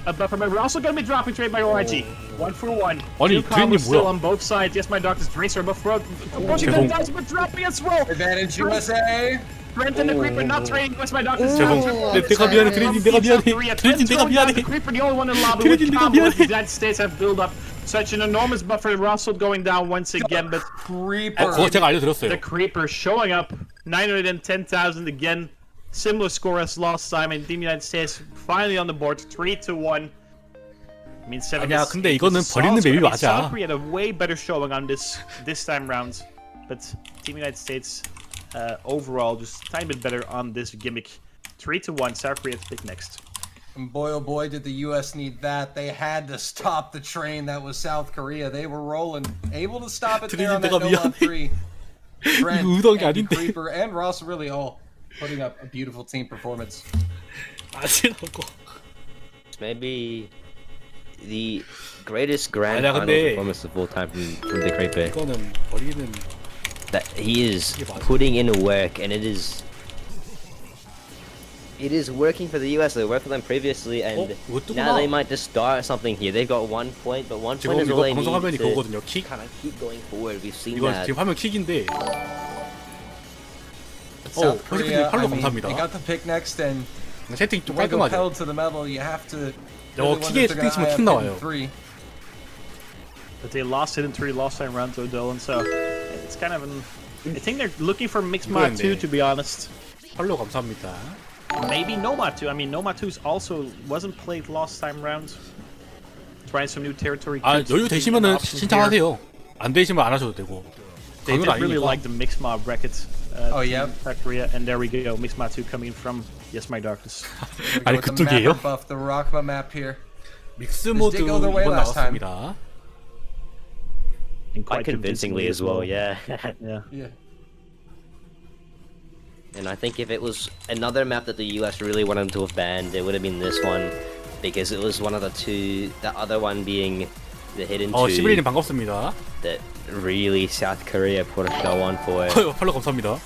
a buffer, but we're also going to be dropping trade by OIG. 1 for 1. 아니, Two combos 드레인이 still 뭐야? on both sides. Yes, my doctor's Dracer, but for approaching 죄송. the guys, but dropping as well. Advantage USA. Trent and the Creeper not trading. Yes, my doctor's 죄송. 내가 미안해. 드레인 내가 미안해. 드레인 내가 미안해. The Creeper, the only one in the lobby with 드레인 내가 combos. The 미안해. United States have built up such an enormous buffer. Russell going down once again, but Creeper. 그거 제가 the 알려드렸어요. Creeper showing up 910,000 again. Similar score as last time, and Team United States finally on the board, 3-1. I mean, 7 아니야, is 근데 이거는 solid 버리는 score. 맵이 I mean, 맞아. South Korea had a way better showing on this time round, but Team United States overall just a tiny bit better on this gimmick. 3-1. South Korea to pick next. And boy, oh boy, did the U.S. need that. They had to stop the train that was South Korea. They were rolling, able to stop it there on that 내가 Nomad 미안해. 3. Trent 이거 의도한 게 and 아닌데. Creeper and Ross really all putting up a beautiful team performance. 아시라고. Maybe the greatest grand 아니야, final 근데 performance of all time from the Creeper. 이거는 버리는. That he is 이게 맞아. putting in work, and it is working for the US. They worked for them previously, and 이거 뜨구나. now they might just start something here. They've got 1 point, but 1 지금 point is all 이거 they 방송 화면이 need to 그거거든요. 킥. kind of keep going forward. We've seen 이거 that. 지금 화면 킥인데. South Korea, 팔로우 I mean, 감사합니다. they got the pick next, and 채팅 좀 when they go 깔끔하죠. pedal to the metal, you have to. 어, 킥에 채팅 치면 킥 나와요. But they lost it in 3 last time round to Dolan, so it's kind of an. I think they're looking for mixed mod 2, to be honest. 팔로우 감사합니다. Maybe Nomad 2. I mean, Nomad 2 also wasn't played last time round. Trying some new territory. 아, could 여유 be an 되시면은 option here. 신청하세요. 안 되시면 안 하셔도 되고. They 강요는 did really 아니니까. like the mixed mod bracket. Oh, yeah. South Korea, and there we go. Mixed mod 2 coming in from Yes My Darkness. 아니 그쪽이에요? Buff, the Rockma map here. 믹스 모드 did go their way 이번 last time. 나왔습니다. And Quite convincingly as well, yeah. Yeah. Yeah. And I think if it was another map that the US really wanted to have banned, it would have been this one, because it was one of the two. The other one being the hidden two 11님 반갑습니다. that really South Korea put a show on for it. 팔로우 감사합니다.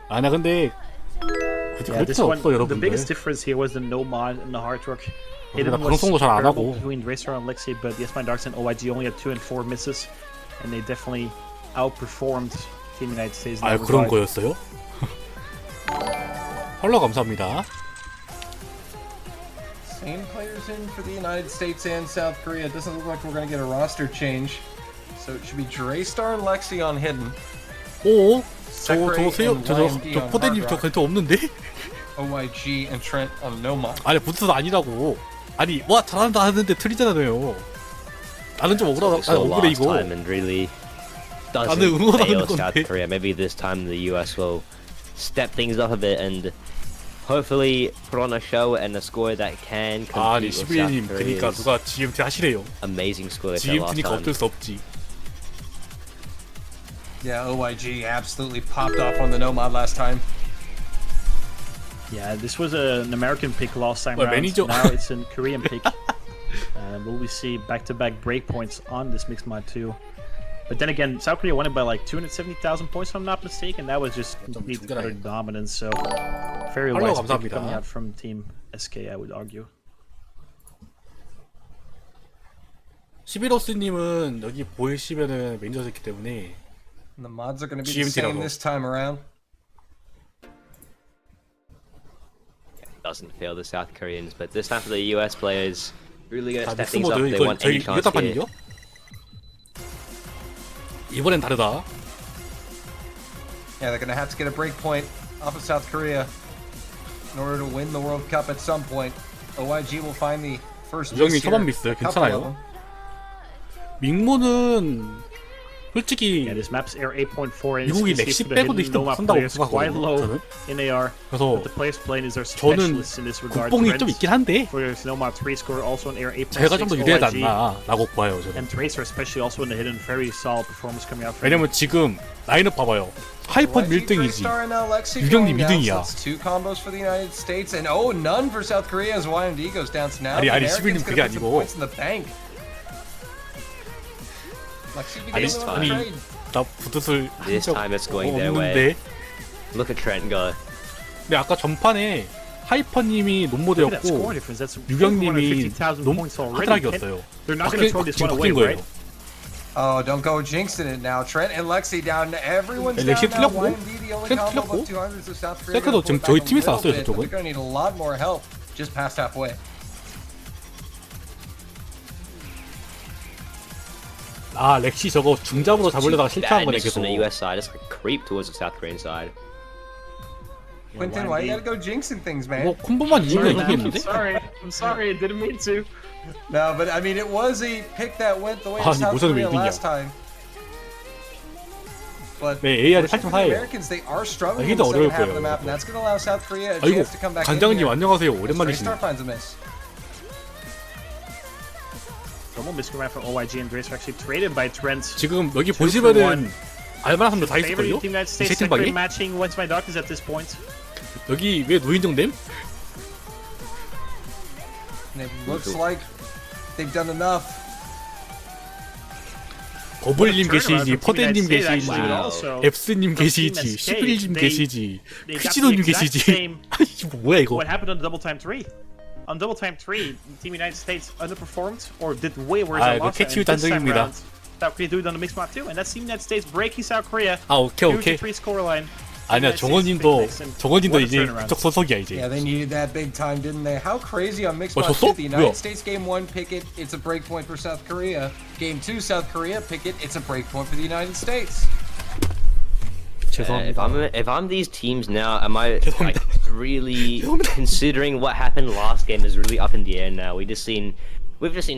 아, 나 근데 굳이 Yeah, 그럴 this 필요 one, 없어, the 여러분들. biggest difference here was the no mod and the hard rock. Hidden 나 was 방송도 잘안 comparable 하고. between Racer and Lexi, but Yes My Darks and OIG only had 2 and 4 misses, and they definitely outperformed Team United States. in 아, that 그런 regard. 거였어요? 팔로우 감사합니다. Same players in for the United States and South Korea. It doesn't look like we're going to get a roster change. So it should be Draystar and Lexi on hidden. 오? Separate and 저 YMD on 포대님 hard 저 rock. 멘트 없는데? OIG and Trent on Nomad. 아니 부스도 아니라고. 아니 와 잘한다 하는데 틀리잖아요. 나는 좀 억울하다. So 아니 억울해 last 이거. time and really doesn't 나는 응원하는 fail 건데. South Korea. Maybe this time the US will step things up a bit and hopefully put on a show and a score that can 아니 compete with 11님 South 그러니까 Korea's 누가 GMT 하시래요. amazing score they had last GMT니까 time. 어쩔 수 없지. Yeah, OIG absolutely popped off on the Nomad last time. Yeah, this was an American pick last time Well, round. manager- Now it's a Korean pick. Will we see back-to-back breakpoints on this mixed mod 2? But then again, South Korea won it by like 270,000 points, if I'm not mistaken. That was just complete utter dominance. So very Hello, wise pick 감사합니다. coming out from Team SK, I would argue. 11호스님은 여기 보이시면은 매니저였기 때문에 And the mods are going to be the GMT same 라고. this time around. Doesn't fail the South Koreans, but this time for the US players, really gonna 자 step 믹스 things up. 모드 They 이거 want 저희 any 이거 chance here. 단판이죠? 이번엔 다르다. Yeah, they're going to have to get a break point off of South Korea in order to win the World Cup at some point. OIG will find the first 우정님 miss here. 초반 미스 A couple of 괜찮아요. them. 밍모는 솔직히 Yeah, this map's air 8.4 and 미국이 you can see 렉시 for the 빼고도 hidden 일단 Nomad 쓴다고 players quite 생각하거든요. low 저는. in AR. 그래서 But the players playing is their 저는 specialists in this regard. 국뽕이 좀 Trent 있긴 한데 for his Nomad 3 score also in air 8.6 제가 좀 더 유리하지 OIG. 않나라고 봐요 저는. And Tracer especially also in the hidden very solid performance coming out from 왜냐면 지금 라인업 봐봐요. 하이펀 1등이지. 유경님 2등이야. Two combos for the United States and oh, none for South Korea as YMD goes down to now. 아니, The 시빌님 Americans 그게 gonna put some 아니고. points in the bank. Lexi be the 아니, only one to 아니 trade. 나 부듯을 This time it's going their 없는데. Look at Trent go. 근데 아까 전판에 하이퍼님이 Look at that score 논모드였고 difference. That's 유경님이 150,000 논 points already. 하드락이었어요. They're not going to throw this 지금 one away, 바뀐 거예요. right? Oh, don't go jinxing it now. Trent and Lexi down. Everyone's down 렉시 now. 틀렸고, YMD the only 트렌트 combo 틀렸고, of 200s of South Korea. 세크도 지금 저희 팀에서 왔어요, But 저쪽은. they're gonna need a lot more help just past halfway. 아 렉시 저거 중잡으로 잡으려다가 실패한 거네 Badness 계속. on the US side. It's like a creep towards the South Korean side. Quentin, why you gotta go jinxing things, man? 뭐 콤보만 이기면 Sorry, 이기겠는데? I'm sorry, I didn't mean to. No, but I mean, it was a pick that went the way 아니, of South 무슨 Korea 일이냐. last time. But 네, AR이 for the 8.4예요. Americans, they are struggling in 이기도 the second 어려울 half of 거예요, the map, and 이거. that's going to allow South Korea a 아이고 chance to come back in 간장님 here. 안녕하세요 Stray 오랜만이시네. Star finds a miss. Normal miscom from OIG and Dracer actually traded by Trent. 지금 여기 for 보시면은 알만한 사람들 다 Favorite 있을걸요? Team United 이 States 채팅방에? second matching What's My Darkness at this point. 여기 왜 노인정됨? And it looks like they've done enough. 버블님 계시지, Turnaround from Team 퍼덴님 United States 계시지, actually 와우. also. 앱스님 From Team 계시지, SK, 11님 계시지, they got 크지노님 the exact 계시지. same- 이거 뭐야 이거? What happened on double time 3? On double time 3, Team United States underperformed or did way worse 아, than 이거 last time. 캐치우 And this time 단정입니다. round, South Korea do it on the mixed map too, and that's Team United States breaking South Korea. 아 오케이 Huge 오케이. 3 scoreline. 아니야 정원님도 이제 그쪽 소속이야 이제. Yeah, they needed that big time, didn't they? How crazy on mixed 졌어? match. The United 뭐야? States game 1 pick it, it's a breakpoint for South Korea. Game 2, South Korea pick it, it's a breakpoint for the United States. 죄송합니다. If I'm these teams now, am I like 죄송합니다. really considering what happened last game is really up in the air now? We've just seen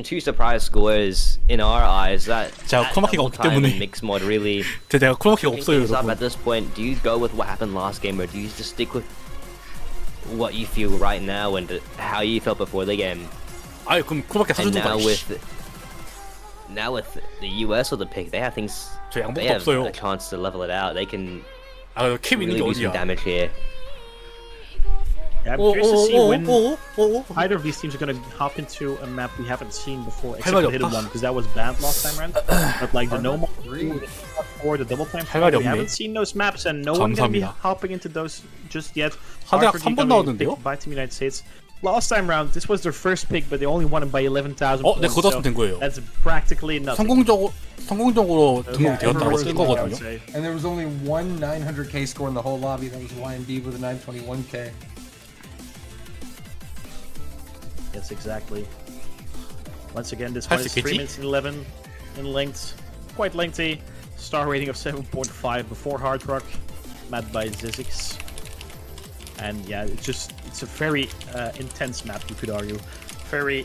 two surprise scores in our eyes. That 자, 크로마키가 없기 때문에. mixed mod really 제가 크로마키가 없어요 things up 여러분. at this point. Do you go with what happened last game, or do you just stick with what you feel right now and how you felt before the game? 아이 그럼 크로마키 And 사주든가. now with the US or the pick, they have things. 저 양복도 They have 없어요. a chance to level it out. They can 아 캠 있는 really 게 do some 어디야? damage here. Yeah, I'm curious to see when 오오오오오. either of these teams are going to hop into a map we haven't seen before, except 말이 the hidden 없다. one, because that was banned last time around. But like the No More or the Double Time, 할 말이 we 없네. haven't seen those maps, and no one going to be 감사합니다. hopping into those just yet. 하드락 Hartford 3번 gonna be 나오는데요? picked by Team United States. Last time round, this was their first pick, but they only won it by 11,000 네, points. 그거 So 땄으면 된 거예요. that's practically nothing. 성공적으로 등록이 Yeah, 되었다고 and 쓸 there was- 거거든요. I would say. And there was only one 900k score in the whole lobby. That was YMD with a 921k. Yes, exactly. Once again, this 할 one 수 is 있겠지? 3 minutes and 11 in length. Quite lengthy. Star rating of 7.5 before Hard Rock. Mad by Zizix. And yeah, it's a very intense map, you could argue. Very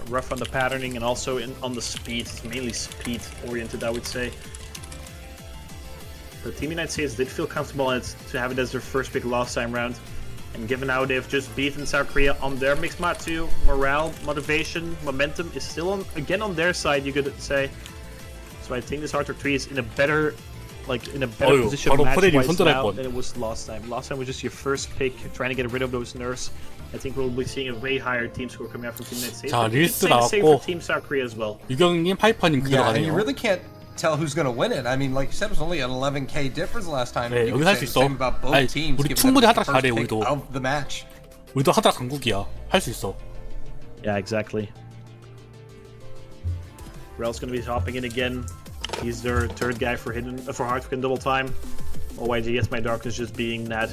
rough on the patterning and also on the speed. It's mainly speed oriented, I would say. But Team United States did feel comfortable in it to have it as their first pick last time round. And given how they've just beaten South Korea on their mixed match too, morale, motivation, momentum is still on their side, you could say. So I think this Hard Rock 3 is in a better 어휴, position 바로 match-wise 포레님 손절할 now 뻔. than it was last time. Last time was just your first pick, trying to get rid of those nerfs. I think we'll be seeing a way higher team score coming out from Team United States. 자, But you could 릴스 say the same 나왔고. for Team South Korea as well. 유경님, 파이퍼님 Yeah, and you 들어가네요. really can't tell who's going to win it. I mean, like you said, it was only an 11k difference last time. 네, You 여기 could 할 say 수 the 있어. same about both 아니, teams, 우리 given 충분히 that 하드락 first 잘해, pick 우리도. of the match. 우리도 하드락 강국이야. 할 수 있어. Yeah, exactly. Rel's gonna be hopping in again. He's their third guy for Hardwick and double time. OYG gets my darkness just being that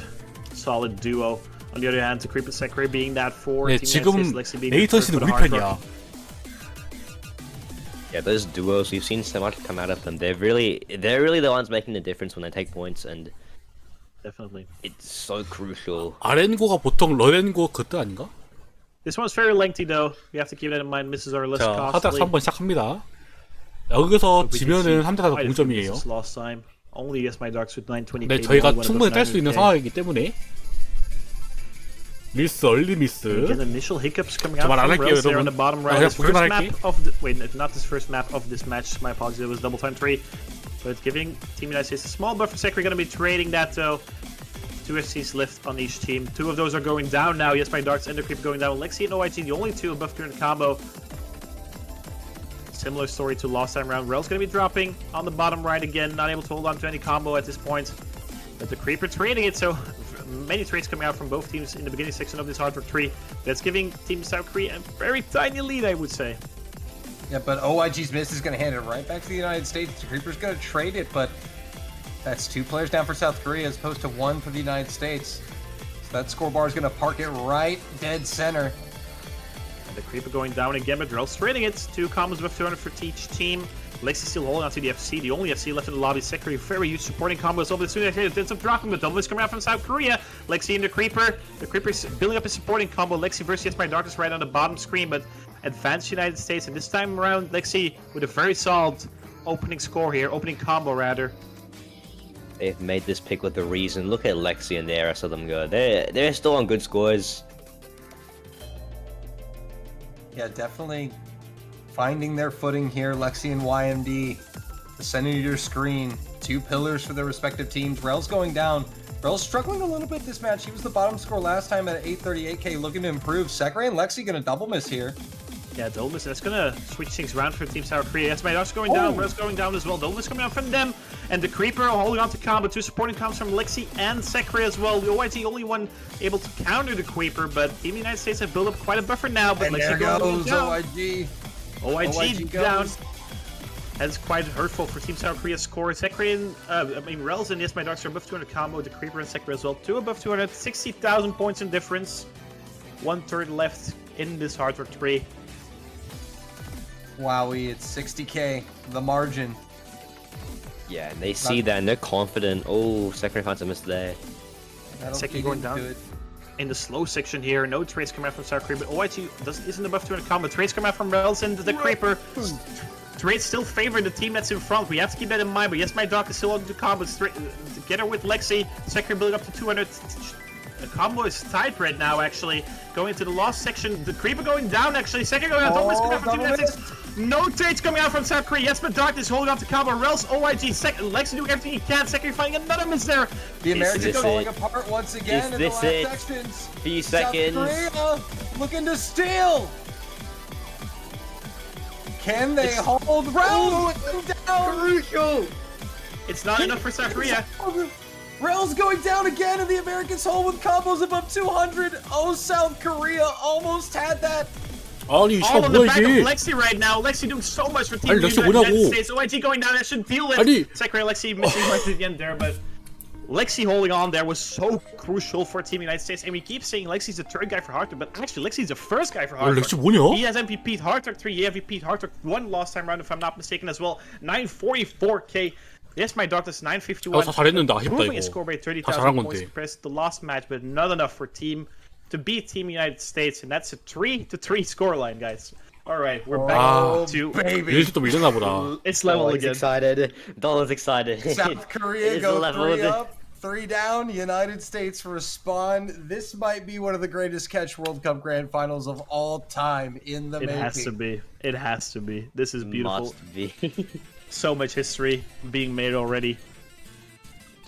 solid duo. On the other hand, to Creep and Sakura being that for 네, Team 지금 United States, Lexi being the first 네이턴씨는 for the 우리 Hard 편이야. Rock. Yeah, those duos, we've seen so much come out of them. They're really the ones making the difference when they take points, and Definitely. it's so crucial. 아렌고가 보통 러렌고 그때 아닌가? This one's very lengthy though. We have to keep that in mind. Misses are less 자, 하드락 costly. 3번 시작합니다. 여기서 We can 지면은 see 3대4가 quite a few 공점이에요. misses last time. Only against my dogs with 920k. 근데 저희가 충분히 딸 수 있는 상황이기 때문에 미스 얼리 미스. Again, initial hiccups coming out 저말 안 from 할게요, Rails there on 여러분. the bottom right. 그냥 His first 보기만 map 할게. of the, wait, not his first map of this match. My apologies. It was double time 3. So it's giving Team United States a small buffer. Secretary going to be trading that though. 2 FCs left on each team. 2 of those are going down now. Yes, my darts and the creep going down. Lexi and OIG, the only 2 above 200 combo. Similar story to last time round. Rel's going to be dropping on the bottom right again. Not able to hold on to any combo at this point. But the creeper trading it, so many trades coming out from both teams in the beginning section of this hard work tree. That's giving Team South Korea a very tiny lead, I would say. Yeah, but OIG's miss is going to hand it right back to the United States. The Creeper's going to trade it, but that's 2 players down for South Korea as opposed to 1 for the United States. So that scorebar is going to park it right dead center. And the creeper going down again, but Rel's trading it. 2 combos above 200 for each team. Lexi still holding on to the FC, the only FC left in the lobby. Secretary very used supporting combos over the soon as it ends up dropping, but double is coming out from South Korea. Lexi and the Creeper. The Creeper's building up his supporting combo. Lexi versus Yes My Darkness right on the bottom screen, but advanced United States. And this time around, Lexi with a very solid opening score here, opening combo rather. They've made this pick with a reason. Look at Lexi and the rest of them go. They're still on good scores. Yeah, definitely finding their footing here. Lexi and YMD, the center of your screen, 2 pillars for their respective teams. Rel's going down. Rel's struggling a little bit this match. He was the bottom score last time at 838k, looking to improve. Sekre and Lexi gonna double miss here. Yeah, Dolmus, that's gonna switch things around for Team South Korea. Yes, my dog's going down, Rel's going down as well. Dolmus coming out from them, and the Creeper holding on to combo. 2 supporting combos from Lexi and Sekre as well. The OIT only one able to counter the Creeper, but Team United States have built up quite a buffer now. But And Lexi there going goes down. OIG. OIG down. goes. That's quite hurtful for Team South Korea's score. Sekre and Rel's and Yes My Dogs are above 200 combo. The Creeper and Sekre as well. 2 above 200, 60,000 points in difference. 1/3 left in this hard work tree. Wowie, it's 60k, the margin. Yeah, and they see that and they're confident. Oh, second finds a miss there. That'll Sekre feed going into down. it. In the slow section here, no trades come out from South Korea, but OIG isn't above 200 combo. Trades come out from Rel's and the Creeper. Trades still favor the team that's in front. We have to keep that in mind, but Yes My Dog is still on the combo. Together with Lexi, Sekre building up to 200. The combo is tight right now, actually. Going into the last section, the Creeper going down, actually. Sekre going down, Thomas coming out from Team United States. No trades coming out from South Korea. Yes, but Darkness holding on to combo. Rel's, OIG, Lexi doing everything he can. Sekre finding another miss there. The Americans this falling it? apart once again in the Is last this it? sections. Few South seconds. Korea looking to steal. Can they hold? Rel's going down. Crucial! It's not enough for South Korea. Rel's going down again, and the Americans hold with combos above 200. Oh, South Korea almost had that. 아니 All 이거 on the 뭐야 back of 이게? Lexi right now. Lexi doing so much for Team 아니, 렉시 United 뭐냐고. States. OIG going down. That should deal with 아니. Sekre and Lexi missing right at the end there, but Lexi holding on there was so crucial for Team United States. And we keep saying Lexi's the 3rd guy for Hard Talk, but actually Lexi's the 1st guy for 아 Hard 렉시 Talk. 뭐냐? He has MVP'd Hard Talk 3, he MVP'd Hard Talk 1 last time round, if I'm not mistaken as well. 944k. Yes, my dog, that's 951. 다 잘했는데 아쉽다 Improving his 이거. score by 다 30,000 잘한 points 건데. compared to the last match, but not enough for team to beat Team United States, and that's a 3-3 scoreline, guys. All right, we're back Oh, to baby. 유닛이 또 밀렸나 보다. it's level He's again. excited. Dollar's excited. South Korea It's go level 3 again. up, 3 down. United States respond. This might be one of the greatest Catch World Cup Grand Finals of all time in the It making. has to be. It has to be. This is beautiful. Must be. So much history being made already.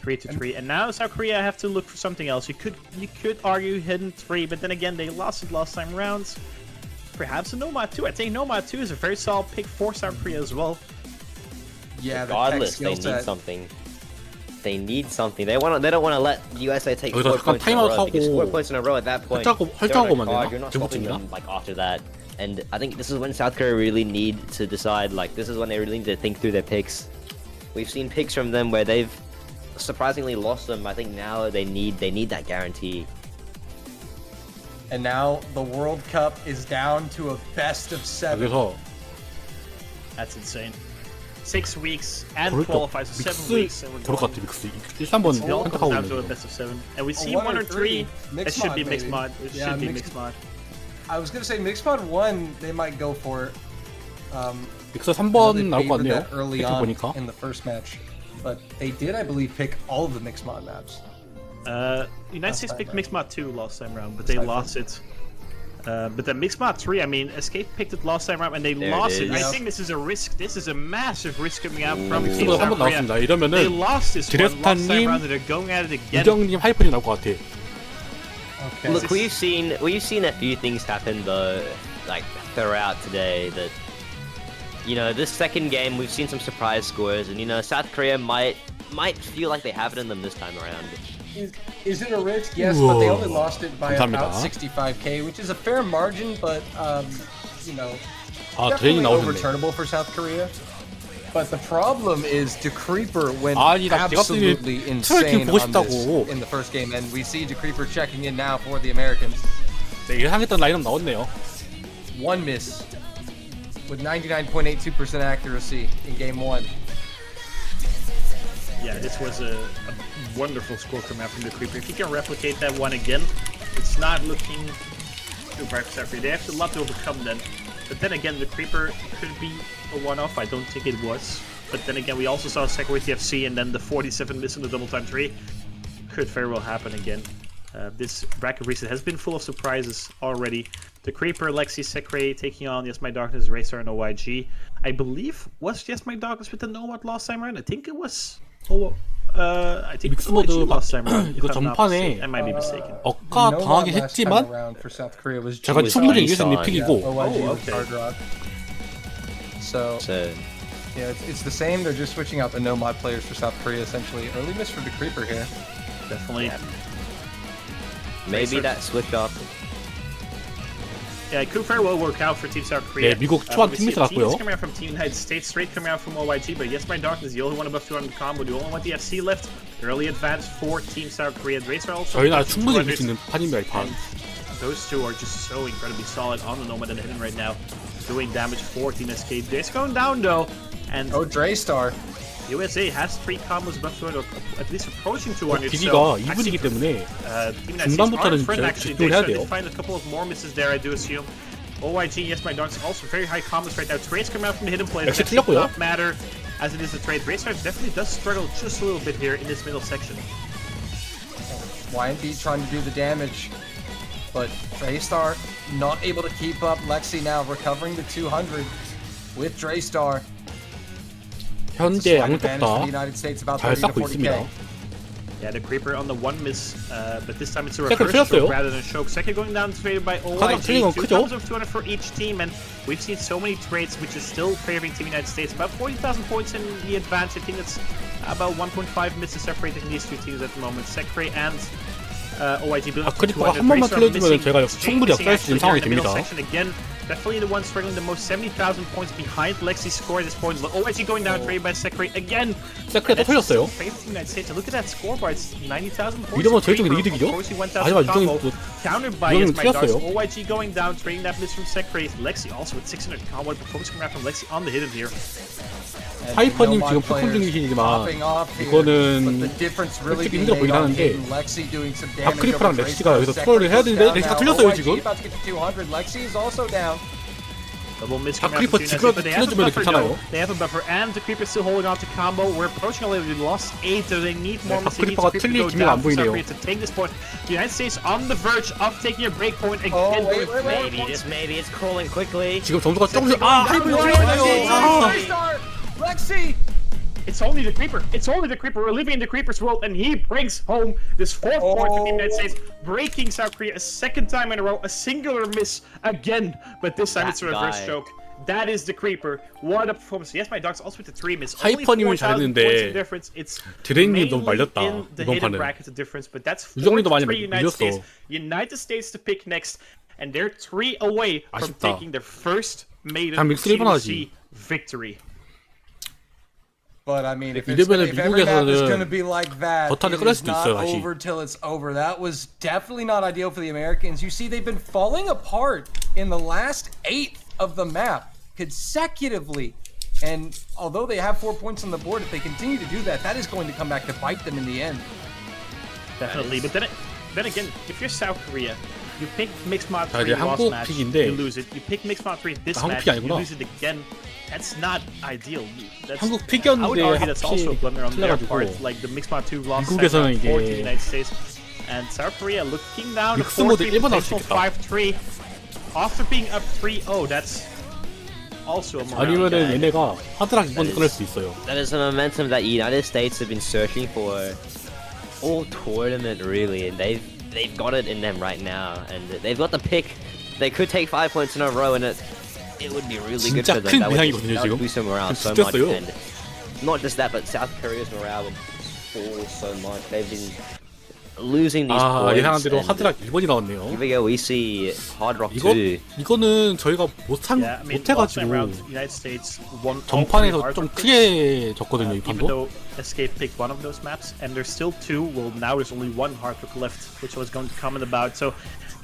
3-3, and now South Korea have to look for something else. You could argue hidden 3, but then again they lost it last time rounds. Perhaps a Nomad 2. I think Nomad 2 is a very solid pick for South Korea as well. Yeah, the tech Regardless, they skill need set. something. They need something. They don't want to let USA take 여기서 4 잠깐 points in a row. 타임아웃 Because 4 하고 points in a row at that point. 활짝하고만 되나? You're not stopping 중국집이나? them like after that. And I think this is when South Korea really need to decide. Like this is when they really need to think through their picks. We've seen picks from them where they've surprisingly lost them. I think now they need that guarantee. And now the World Cup is down to a best of 7. 여기서 That's insane. 6 weeks and 그럴 것 qualifies for 7 weeks, and we're 그럴 것 going. 같아 믹스 1, 3번 It all comes 선택하고 down to a 있는 거. best of 7, and we see one 1 or or 3. three. It should be Mixed mixed mod, mod. It Yeah, should be mixed- mixed mod. I was gonna say Mixed Mod 1, they might go for it. 믹서 I know 3번 they 나올 것 favored 같네요. that early 이렇게 on 보니까. in the first match, but they did, I believe, pick all of the mixed mod maps. United States time picked round. Mixed Mod 2 last time round, but they Aside lost it. But then Mixed Mod 3, I mean, Escape picked it last time round and they There lost it it. I is. think this is a risk. This is a massive risk coming out from Team 믹스보다 South 3번 Korea. 나왔습니다. They 이러면은 lost this one last time 디레스타님, round and they're going at it again. 유정님, 하이퍼님 나올 것 같아. Okay. Look, we've seen a few things happen though, like throughout today. That this second game we've seen some surprise scores, and South Korea might feel like they have it in them this time around. Is it a risk? Yes, but they Whoa. only lost it by 감사합니다. about 65k, which is a fair margin, but 아, definitely 드레인이 나오셨네. overturnable for South Korea. But the problem is DeCreeper went 아니, 나 absolutely 트래킹 insane 보고 on this 싶다고. in the first game, and we see DeCreeper checking in now for the Americans. 네, 예상했던 라인업 나왔네요. One miss with 99.82% accuracy in game one. Yeah, this was a wonderful score coming out from the Creeper. If he can replicate that one again, it's not looking too bright for South Korea. They have a lot to overcome then. But then again, the Creeper could be a one-off. I don't think it was. But then again, we also saw Second with the FC and then the 47 miss in the double time 3. Could very well happen again. This bracket reset has been full of surprises already. The Creeper, Lexi, Sekre taking on Yes My Darkness, Racer, and OYG. I believe was Yes My Darkness with the Nomad last time around. I think it was. I think 믹스 OYG 모드 last time round. 이거 if I'm not 전판에 mistaken. I might be mistaken. 억까 No 당하긴 one last time 했지만 around for South Korea was 제가 G- 충분히 was 이겼던 on, 픽이고 OYG Oh, with okay. Hard Rock. So So yeah, it's the same. They're just switching out the no mod players for South Korea essentially. Early miss for the Creeper here. Definitely. maybe Racer. that switch up. Yeah, it could very well work out for Team South Korea. 네, 미국 초반 we see 팀미스 a team that's 났고요. coming out from Team United States, straight coming out from OYG, but Yes My Darkness is the only one above 200 combo, the only one with the FC left. Early advance for Team South Korea. Racer also. 저희는 above 충분히 이길 200. 수 있는 판입니다, 이 판. And those two are just so incredibly solid on the Nomad and Hidden right now, doing damage for Team SK. It's going down though, and Oh, Draystar. USA has 3 combos above 200, or at least approaching 200. 기기가 so 2분이기 때문에 Team United States are 중간부터는 in front 진짜 actually. 집중을 해야 They 돼요. find a couple of more misses there, I do assume. OYG, Yes My Darkness, also very high combos right now. Trades come out from the hidden players. 역시 That does 틀렸고요. not matter as it is a trade. Racer definitely does struggle just a little bit here in this middle section. YNB trying to do the damage, but Draystar not able to keep up. Lexi now recovering the 200 with Draystar. 현재 Slight advantage for the 양쪽 다 United States about 잘 30 to 쌓고 40k. 있습니다. Yeah, the Creeper on the one miss, but this time it's a Second reverse choke 틀렸어요. rather than choke. Second going down traded by 가장 OYG. 틀린 건 2 크죠? combos of 200 for each team, and we've seen so many trades which is still favoring Team United States. About 40,000 points in the advance. I think that's about 1.5 misses separating these two teams at the moment. Sekre and OYG build up to 크리퍼가 200. 한 번만 Racer 틀려주면 missing, 제가 충분히 missing 역사할 수 있는 actually 상황이 here in the middle 됩니다. section again. Definitely the one struggling the most. 70,000 points behind Lexi's score at this point. OYG going down traded by Sekre again. 세크레 또 틀렸어요. United States. Look at that score bar. It's 90,000 points. 이러면 저희 쪽이 이득이죠? 하지만 유정이 또 Countered by 유정이는 Yes My Darks. 틀렸어요. OYG going down, trading that miss from Sekre. Lexi also with 600 combo. Focus coming out from Lexi on the hidden here. And 하이퍼님 no 지금 mod 풀콘 players 중이시지만 popping off here, 이거는 but the difference really 솔직히 being 힘들어 made 보긴 on 하는데 Hidden. Lexi doing some damage 다크리퍼랑 over 렉시가 Draystar. 여기서 Sekre 트롤을 해야 goes 되는데 down 렉시가 now. 틀렸어요, OYG 지금. about to get to 200. Lexi is also down. Double miss 자, coming out 크리퍼 from Team United States, but they have a 틀려주면 buffer 괜찮아요. though. They have a buffer, and the Creeper still holding on to combo. We're approaching already. We lost 8, so they need more. 네, They need 다크리퍼가 the Creeper to 틀릴 go 기미가 down 안 for South 보이네요. Korea to take this point. The United States on the verge of taking a break point again. Oh, wait, with wait, wait. Maybe, just maybe it's crawling quickly. 지금 점수가 조금씩 하이퍼님 틀렸어요. Draystar! Lexi! It's only the Creeper. It's only the Creeper. We're living in the Creeper's world, and he brings home this 4th point for the United States, breaking South Korea a second time in a row. A singular miss again, but this time That it's a reverse guy. choke. That is the Creeper. What a performance. Yes, my dogs also with the 3 miss. Only 하이퍼님은 4,000 잘했는데 points in difference. It's 드레인이 너무 mainly 말렸다, in the 이번 hidden 판은. bracket the difference, but that's 4 유정이도 많이 United 밀렸어. States. United States to pick next, and they're 3 away from 아쉽다. taking their first maiden 그냥 믹스 1번 CWC 하지. victory. But I mean, if, 이러면은 if every map is 미국에서는 going to be like that, 버튼을 it 끌 is 수도 not 있어요, 다시. over till it's over. That was definitely not ideal for the Americans. You see, they've been falling apart in the last 8th of the map consecutively. And although they have 4 points on the board, if they continue to do that, that is going to come back to bite them in the end. Definitely, but then again, if you're South Korea, You pick mixed mod 자, 3 이제 lost 한국 match, 픽인데. you lose it. You pick mixed mod 3 this 한국 match, 픽이 you 아니구나. lose it again. That's not ideal. That's, 한국 I would 픽이었는데 argue that's also a 하필 blunder on their 틀려가지고 part. Like the mixed mod 2 lost 미국에서는 second round 4 to the 이게 United States. And South Korea looking down to 믹스 모드 4-3 1번 나올 수 potential 있겠다. 5-3. After being up 3-0, that's also a morale 아니면은 guy. 얘네가 하드락 2번 끊을 수 있어요. That is the momentum that United States have been searching for all tournament really, and they've got it in them right now, and they've got the pick. They could take 5 points in a row, and it would be really good 진짜 for them. 큰 That would 미상이거든요, 지금. boost their morale so 진짜 much, 세요. and not just that, but South Korea's morale would fall so much. They've been losing these 아, points. 예상한 대로 and 하드락 2번이 나왔네요. Here we go. We see Hard Rock 이거 2. 이거는 저희가 Yeah, I mean, last time 못해가지고 round, United States won all three 전판에서 hard 좀 rock picks. 크게 졌거든요 이 Even 판도. though Escape picked one of those maps, and there's still two. Well, now there's only one hard rock left, which I was going to comment about. So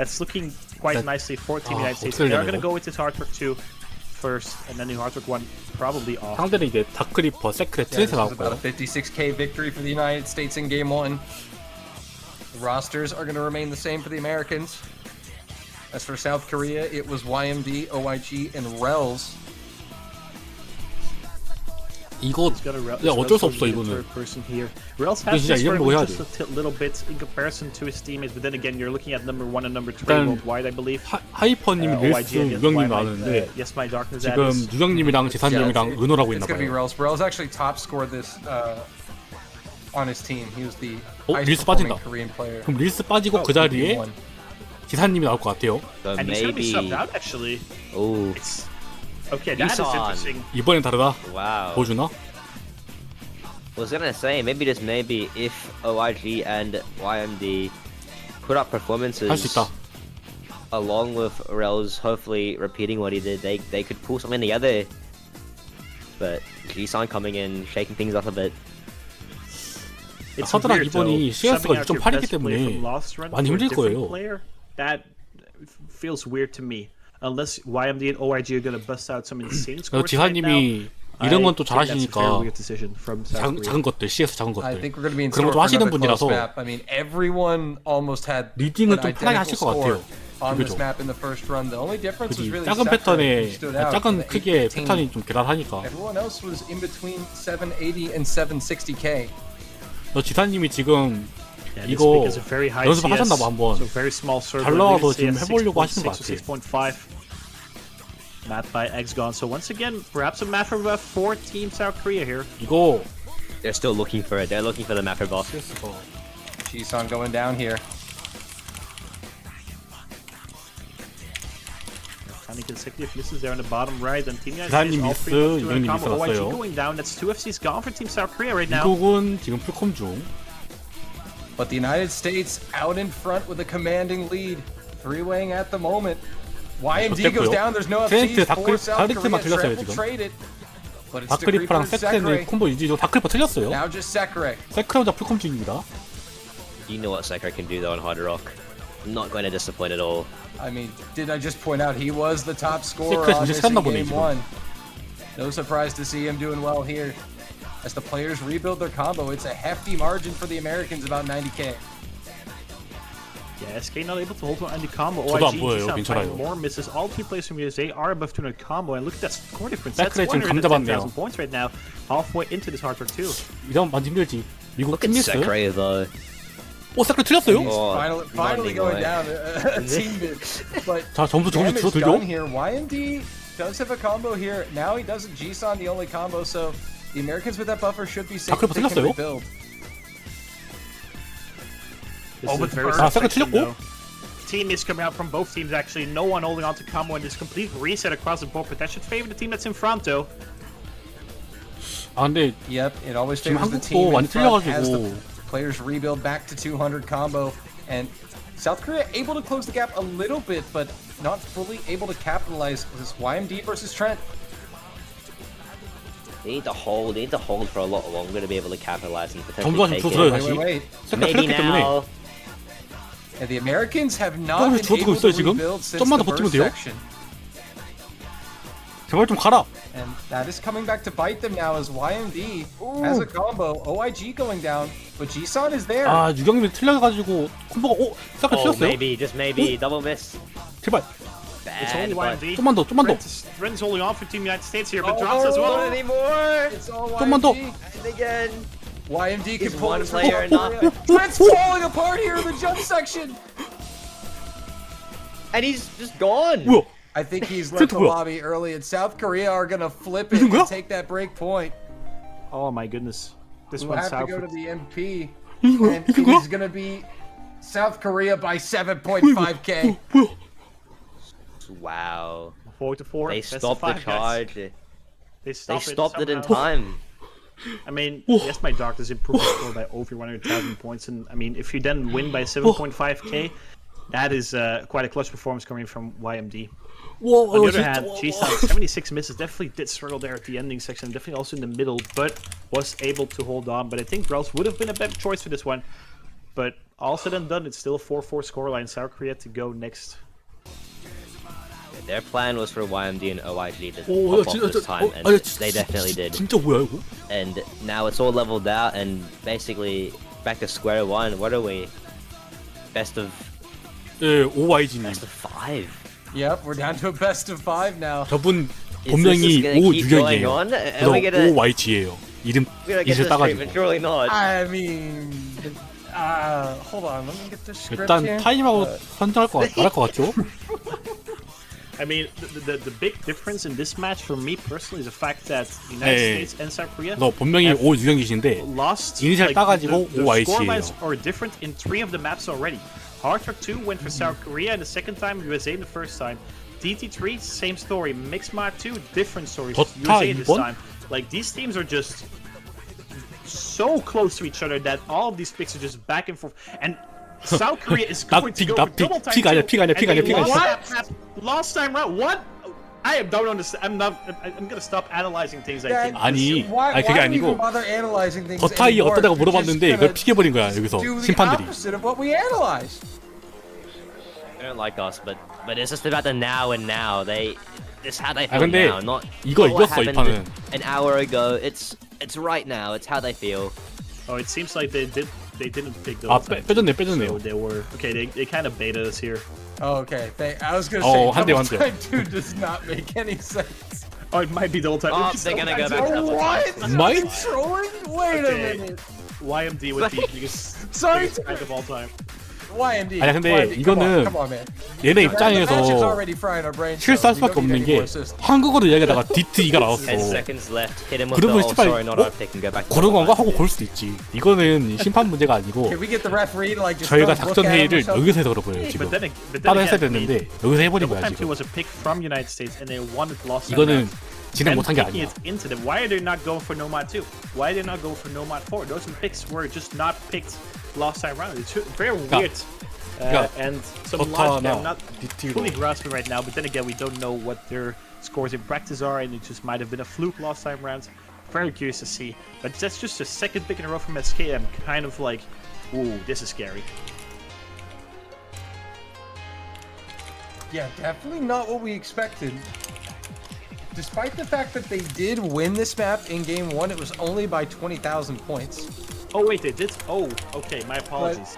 that's looking quite nicely for Team United States. 어떻게 They're 되려고? going to go with this hard rock 2 first, and then the hard rock 1 probably off. 상대는 이제 다크리퍼, 세크레, Yeah, 트레이서 this was about a 나왔고요. 56k victory for the United States in Game 1. The rosters are going to remain the same for the Americans. As for South Korea, it was YMD, OIG, and Rels. 이거 He's got a 야 어쩔 수 Rel's 없어 gonna be the 이거는. third person here. Rels 이거 has 진짜 this 이런 거 for 해야 just 돼. a little bit in comparison to his teammates, but then again, you're looking at number 1 and number 3 일단 worldwide, I believe. 하이퍼님, 릴스, 유경님 나왔는데 Yes, my darkness. that 지금 is. 유경님이랑 재산님이랑 의논하고 It's 있나 going to be 봐요. Rels. Rels actually top scored this on his team. He was the highest 릴스 performing 빠진다. Korean player. 그럼 릴스 빠지고 그 in 자리에 Game 1. 지사님이 나올 것 같아요. So And he's going to be maybe. subbed out, actually. Oh, It's okay. That is Nissan. interesting. 이번엔 다르다. wow. 보여주나? Was gonna say maybe just maybe if OIG and YMD put up performances 할 수 있다. along with Rels hopefully repeating what he did, they could pull something together. But Jisan coming in, shaking things up a bit. It's 하드락 weird, though. 이번이 Subbing CS가 out your 2.8이기 best player 때문에 from lost run 많이 for a 힘들 different 거예요. player, that feels weird to me. Unless YMD and OIG are going to bust out some insane scores right now. 지사님이 이런 건 또 I think that's a very 잘하시니까 weird decision from South Korea. 작은 것들, CS 작은 I 것들. think we're going to be in 그런 store 것도 for 하시는 another close 분이라서 map. I mean, everyone almost had 리딩은 an 좀 편하게 identical 하실 것 score 같아요. on this 그죠? map in the first run. The only difference was 그지 really 작은 Sekra, 패턴에 who stood out. 작은 The 크기의 815. 패턴이 좀 계란하니까. Everyone else was in between 780 and 760k. 너 지사님이 지금 Yeah, this 이거 pick is a very high 연습하셨나 봐 CS, 한번. so very small server. 잘 나와서 Maybe 지금 CS 해보려고 하시는 것 6.6 or 같아. 6.5. Math by Exgon. So once again, perhaps a matter of 4 Team South Korea here. 이거 They're still looking for it. They're looking for the macro boss. Jisan going down here. Counting consecutive misses there on the bottom right, and Team United 기사님 States all 미스, 3 up to a 유경님 combo. 미스 OIG 났어요. going down. That's 2 FCs gone for Team South Korea right now. 미국은 지금 풀컴 중. But the United States out in front with a commanding lead. Three-weighing at the moment. YMD goes 어땠고요? down. There's no 트렌트 FCs for South 다크리프만 Korea. 틀렸어요, Trent will 지금. trade it. But it's the 다크리퍼랑 creeper 세크레는 Sekre. 콤보 유지죠. 다크리퍼 틀렸어요. Now just Sekre. 세크레 혼자 풀컴 중입니다. You know what Sekra can do though on Hard Rock. Not going to disappoint at all. I mean, did I just point out he was the top scorer Sekre on 진짜 this in 세웠나 보네, game 지금. one. No surprise to see him doing well here. As the players rebuild their combo, it's a hefty margin for the Americans, about 90k. Yeah, SK not able to hold on the combo. 저도 안 OIG 보여요. just 괜찮아요. finding more misses. All 3 players from USA are above 200 combo, and look at that score difference. That's 세크레 지금 감 잡았네요. 110,000 points right now, halfway into this hard rock 2. 이러면 많이 힘들지. 미국 Look at 팀 미스. Sekra though. 오 세크레 틀렸어요? He's Oh, finally going running down a team mid. But 자 점수 damage 줄어들죠? done here. YMD does have a combo here. Now he doesn't. Jisan the only combo, so the Americans with that buffer should be safe. 다크리퍼 They can 틀렸어요? rebuild. This Oh, is with a very the tough first- section, 틀렸고? though. Team is coming out from both teams actually. No one holding on to combo, and this complete reset across the board. But that should favor the team that's in front, though. 아 근데 Yep, it always 지금 favors the 한국도 team in 많이 front as the 틀려가지고. players rebuild back to 200 combo. And South Korea able to close the gap a little bit, but not fully able to capitalize. This YMD versus Trent. They need to hold. They need to hold for a lot longer to be able to capitalize and 점수가 potentially 좀 take 줄어들어요 it. 다시. Wait. 세크레 Maybe 틀렸기 때문에. now. And the Americans have not 조금씩 been 줄어들고 able to 있어요, 지금? rebuild since 좀만 the 더 버티면 first 돼요? section. 제발 좀 가라. And That is coming back to bite them now as YMD has a combo. OIG going down, but G-San is there. 아 유경님이 틀려가지고 콤보가 싹가 Oh, 틀렸어요. maybe, just maybe. Double miss. 제발 It's only Bad, but YMD. 좀만 더 좀만 더. Ren's holding on for Team United States here, but Oh, drops as well. not anymore. It's all 좀만 더. YMD. And again. YMD can Is pull one it from player Korea. enough? Ren's falling apart here in the jump section. And he's just gone. 뭐야? I think he's left the 뭐야? lobby early, and South Korea are gonna flip it 무슨 거야? and take that break point. Oh my goodness. This We'll one's have to out. go to the MP, 이거 and it 이거 is gonna be South Korea by 7.5k. 뭐야? Wow. 4-4. They Best of stopped the 5, guys. charge. They They stopped, stopped it in somehow. time. I mean, yes, my doctors improved the score by over 100,000 points, and I mean, if you then win by 7.5k, that is quite a clutch performance coming from YMD. 와, On the other hand, G-San 76 misses, definitely did struggle there at the ending section, definitely also in the middle, but was able to hold on. But I think Grels would have been a better choice for this one. But all said and done, it's still a 4-4 scoreline. South Korea to go next. Their plan was for YMD and OIG to 오, pop off this time, and they definitely did. 진짜 뭐야 이거? And now it's all leveled out, and basically back to square one. What are we? Best of 예, OYG님. best of 5. Yep, we're down to a best of 5 now. 저분 Is this 본명이 gonna keep going 오유경이에요. on? Are 그래서 we gonna OYG예요. 이름 we're gonna get 이슬 this straight, but 따가지고. surely not. I mean, hold on, let me get the script 일단 here. 타임아웃 선정할 거 말할 것 같죠? I mean, the big difference in this match for me personally is the fact that the United Hey. States and South Korea 너 본명이 오유경이신데 lost. 이니셜 따가지고 the OIG 예요. scorelines are different in 3 of the maps already. Hard Rock 2 went for South Korea, and the second time USA the first time. DT3, same story. Mixed Mod 2, different stories. 덧타 USA this 2번? time. Like, these teams are just so close to each other that all of these picks are just back and forth. And South Korea is going to go for double time 픽 아니야, too, 픽 아니야, 픽 and 아니야, they 픽 아니야. lost last time round. What? I don't understand. I'm gonna stop analyzing things. I think. 아니, Why, 아니 그게 why do we even 아니고 bother analyzing things 더타이 anymore? 어떠냐고 We're just 물어봤는데 gonna 그걸 픽해버린 거야 여기서 do the 심판들이. opposite of what we analyzed. They don't like us, but it's just about the now and now. It's how they 아, feel 근데 now, not 이거 what 이겼어, 이 happened 판은. an hour ago. It's right now. It's how they feel. Oh, it seems like they didn't pick those. 아 빼줬네 So 빼줬네요. they were okay. They kind of baited us here. Oh, okay, I was gonna Oh, say 한 대, double 한 대. time 2 does not make any sense. Oh, it might be double time. Oh, they're gonna go back to double What? time. Might? Trolling? Wait Okay. a minute. YMD with the biggest Sorry, fight of all time. YMD. 아니, 근데 YMD, come on, 이거는 come on, man. 얘네 The match is 입장에서 already frying our brains. 실수할 cells. We 수밖에 don't need 없는 any more 게 assists. 한국어로 이야기하다가 DT가 나왔어. 10 seconds left. Hit him with 그러면 the 씨발 sorry, not our pick, and go back. to 그런 건가 double 하고 걸 수도 있지. 이거는 심판 문제가 아니고 Can we get the referee to like just 저희가 look 작전 at him or 회의를 something? 여기서 해서 그런 거예요 지금. But then 따로 했어야 again, I mean, 됐는데 여기서 해버린 double 거야 time 2 지금. was a pick from United States, and they wanted lost. 이거는 진행 and 못한 게 picking 아니야. it into them. Why are they not going for Nomad 2? Why are they not going for Nomad 4? Those picks were just not picked last time round. It's very weird. And some logic I'm not fully grasping right now, but then again, we don't know what their scores in practice are, and it just might have been a fluke last time round. Very curious to see. But that's just a second pick in a row from SK. I'm kind of like, ooh, this is scary. Yeah, definitely not what we expected. Despite the fact that they did win this map in game 1, it was only by 20,000 points. Oh wait, they did. Oh, okay. My apologies.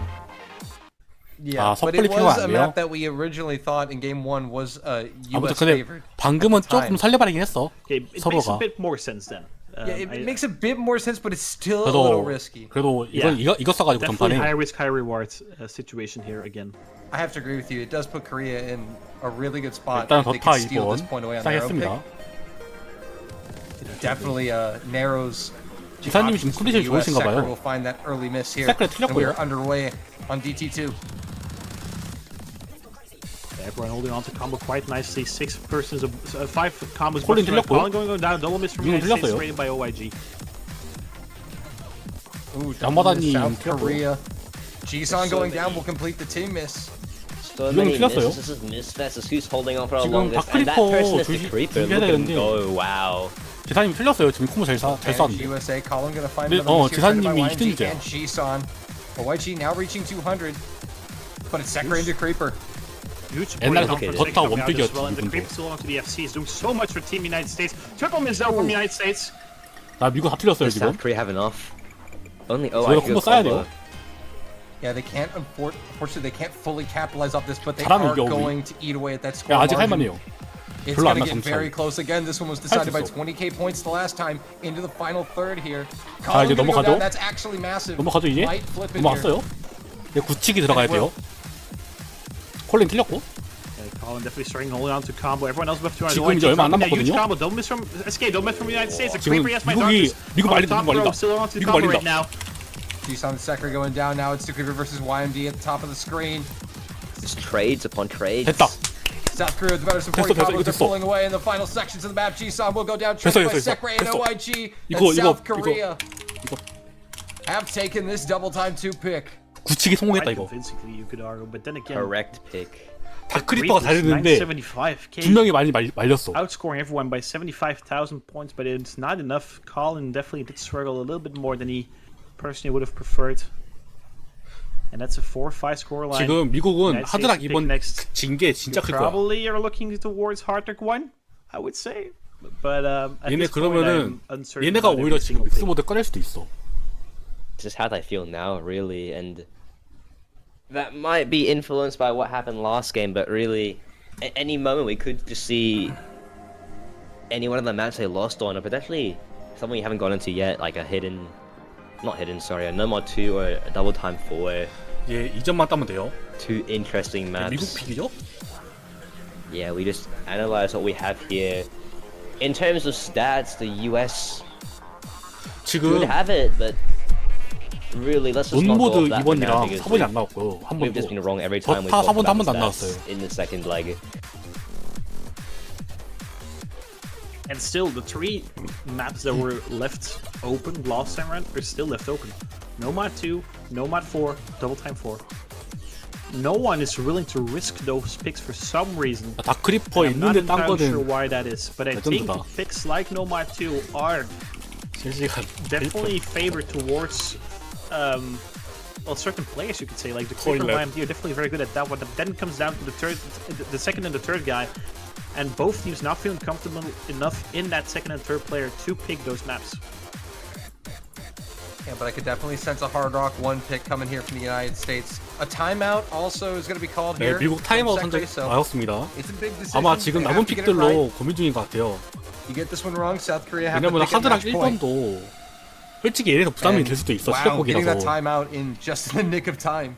Yeah, 아, but 섣불리 it 피가 was 안 a 돼요? map that we originally thought in game 1 was 아무튼 US 근데 favored. 방금은 at the time. 조금 설레발이긴 했어. Okay, it makes a 서로가. bit more sense then. Yeah, it makes a bit more sense, but it's still a little risky. 그래도 Yeah. 이거 써가지고 Definitely 전판에 high risk, high reward situation here again. I have to agree with you. It does put Korea in a really good spot. 일단 if they 더타 can steal this 2번 point away on their own pick. 시작했습니다. It definitely narrows. the 지사님이 options 지금 for the 컨디션이 US 좋으신가 sector. 봐요. We'll find that early miss here, 색깔이 and we are 틀렸고요. underway on DT2. Everyone holding on to combo quite nicely. 5 combos. 콜린 틀렸고요. Going down. Double miss from 이건 United States 틀렸어요. rated by OIG. Ooh, 양마다님 South 틀렸고. Korea. G-San going down will complete the team miss. So 이건 many 틀렸어요. misses. This is misfests. Who's holding on for the 지금 longest? And that 다크리퍼 person is the 조심- creeper. 조심해야 Look at him 되는데. go. Wow. 지사님이 틀렸어요. 지금 콤보 잘 And 쐈는데. USA Colin gonna find 네, another miss here traded by 지사님이 YG 1등이죠. and G-San. OYG now reaching 200, but it's Sekra into Creeper. Huge 옛날에 support 더- from 더 coming out as 원픽이었지, well, and the 이분도. creep still onto the FC is doing so much for Team United States. Triple miss though from United States. 나 미국 다 틀렸어요 Does 지금. South Korea have enough? Only 저희가 콤보 써야 돼요. Yeah, they can't. Unfortunately, they can't fully capitalize off this, but they 잘하면 are 이겨, 우리. going to eat away at that score. 야 아직 margin. 할만해요. It's 별로 안 going to get 났어, very 차이. close again. This one was decided by 있어. 20k points the last time into the final third here. 자, 이제 Colin gonna go 넘어가죠? down. That's actually massive. 넘어가죠 이제? Might flip it here. 넘어갔어요. 이제 굳히기 들어가야 돼요. 콜린 틀렸고. Yeah, Colin definitely starting holding on to combo. Everyone else left to 지금 이제 얼마 안 huge 남았거든요? combo. Don't miss from SK. Don't miss from United States. The 지금 creeper has my 미국이- darkness. 미국 On 말린다, top 미국 row, 말린다. still onto the 미국 combo 말린다. right now. G-Sun Sekra going down now. It's Creeper versus YMD at the top of the screen. Just trades upon trades. 됐다. South Korea with the better supporting 됐어, combos. They're 됐어. pulling away in the final sections of the map. G-Sun will go down. 됐어, Tripped by 됐어, Sekra and 됐어. OIG. 이거, And 이거, South Korea 이거. have taken this double time 2 pick. 굳히기 성공했다 Quite 이거. convincingly, you could argue, but then again, Correct pick. 다크리퍼가 잘했는데 975k. 분명히 많이 말렸어. Outscoring everyone by 75,000 points, but it's not enough. Colin definitely did struggle a little bit more than he personally would have preferred. And that's a 4-5 scoreline. 지금 미국은 United 하드락 States 이번 pick next. 징계 진짜 You 클 거야. probably are looking towards Hardrock 1, I would say. But at 얘네 this point, 그러면은 I'm uncertain 얘네가 about 오히려 every 지금 single 믹스 thing. 모드 꺼낼 수도 있어. It's just how they feel now, really, and that might be influenced by what happened last game. But really, at any moment we could just see any one of the maps they lost on, or potentially something you haven't gone into yet, like a not hidden, sorry, a No Mod 2 or a Double Time 4. 얘 2점만 따면 돼요. Two interesting maps. 미국 픽이죠? Yeah, we just analyze what we have here. In terms of stats, the US 지금 could have it, but really, let's just not go 온보드 off that for now 2번이랑 because 4번이 안 나왔고요. 한 we've just been 번도. wrong every time we 다 talk 4번도 한 about 번도 안 the 나왔어요. stats in the second leg. And still, the 3 maps that were left open last time around are still left open. Nomad 2, Nomad 4, Double Time 4. No one is willing to risk those picks for some reason. 다크리퍼 I'm not 있는데 딴 entirely sure 거는 why that is, but I think 레전드다. picks like Nomad 2 are 실시간 definitely favored towards well, certain players, you could say, like the Creeper Toilet. and YMD are definitely very good at that one. But then it comes down to the second and the third guy, and both teams not feeling comfortable enough in that second and third player to pick those maps. Yeah, but I could definitely sense a Hard Rock 1 pick coming here from the United States. A timeout also is going to be called 네, here. 미국 from 타임아웃 Sekra, 선택 so 나왔습니다. it's a big decision. 아마 지금 They 남은 have to get it 픽들로 right. 고민 중인 것 같아요. You get this one wrong, South Korea have to 왜냐면 pick at 하드락 match point. 1번도 솔직히 얘네가 부담이 And 될 수도 있어. wow, getting that 실력곡이라서. timeout in just in the nick of time.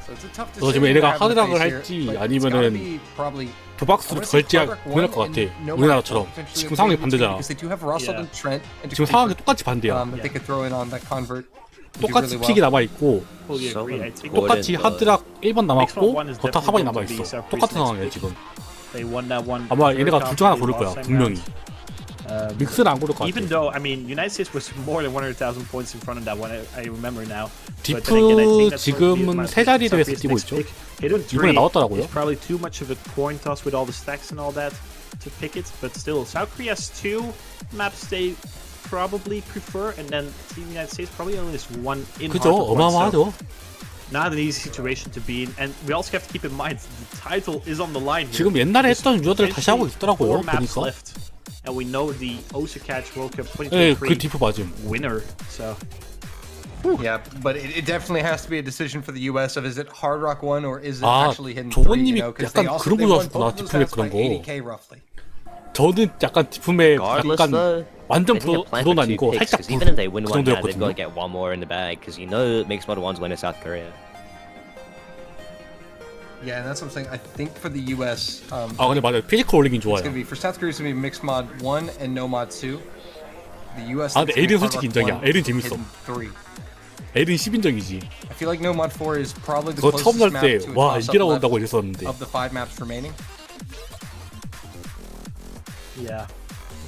So it's a tough 그래서 decision 지금 to 얘네가 have to 하드락을 face 할지 here, but it's gotta 아니면은 be probably 도박수를 걸지 고민할 것 같아. 우리나라처럼 지금 상황이 반대잖아. Because they do have Russell and Trent and 지금 상황이 똑같이 반대야. that they could throw in on that convert. 똑같이 픽이 남아 있고 Fully So agree. I think 똑같이 하드락 1번 남았고 one is 버타 definitely 4번이 남아 going to be 있어. South 똑같은 Korea's 상황이야 next 지금. they won that one. 아마 very 얘네가 둘 중 하나 고를 confidently 거야 last time 분명히. round. 믹스는 안 고를 것 Even 같아. though, I mean, United States was more than 100,000 points in front of that one, I remember now. But then again, I think that's going to be 지금은 my 세 자리 South 대회에서 Korea's 뛰고 next 있죠. pick. Hidden 이번에 3 나왔더라고요. is probably too much of a coin toss with all the stacks and all that to pick it, but still, South Korea has 2 maps they probably prefer, and then Team United States probably only has 1 in 그죠? Hardrock 1, so 어마어마하죠. not an easy situation to be in, and we also have to keep in mind the title is on the line here. 지금 옛날에 했던 유저들 다시 하고 Essentially, 있더라고요. 4 maps 보니까. left, and we know the Osaka World Cup 네, 2023 그 디프 맞음. winner, so Yeah, but it definitely has to be a decision for the US of is it Hard Rock 1 or is it 아, actually Hidden 3, 조건님이 you know, because 약간 they also 그런 they 거 won 좋아하셨구나, both of those 디프의 maps by 그런 거. 80k roughly. 저는 약간 디품의 Regardless, 약간 though, 완전 they need to plan 불온 for 2 아니고 picks, 살짝 'cause even if they win 그 one map, they've got to 정도였거든요. get one more in the bag, because you know mixed model one's winner South Korea. Yeah, and that's what I'm saying. I think for the US, 아 근데 맞아요. 피지컬 올리긴 it's 좋아요. going to be for South Korea. It's going to be Mixed Mod 1 and No Mod 2. The US. 아, 근데 thinks it's gonna be 에이든 솔직히 Hard Rock 인정이야. 1, 에이든 재밌어. Hidden 3. 에이든 10인정이지. I feel like No Mod 4 is probably the 그거 closest 처음 날 map 때 to a 와 toss-up 이게 left 나온다고 이랬었는데 of the 5 maps remaining. yeah.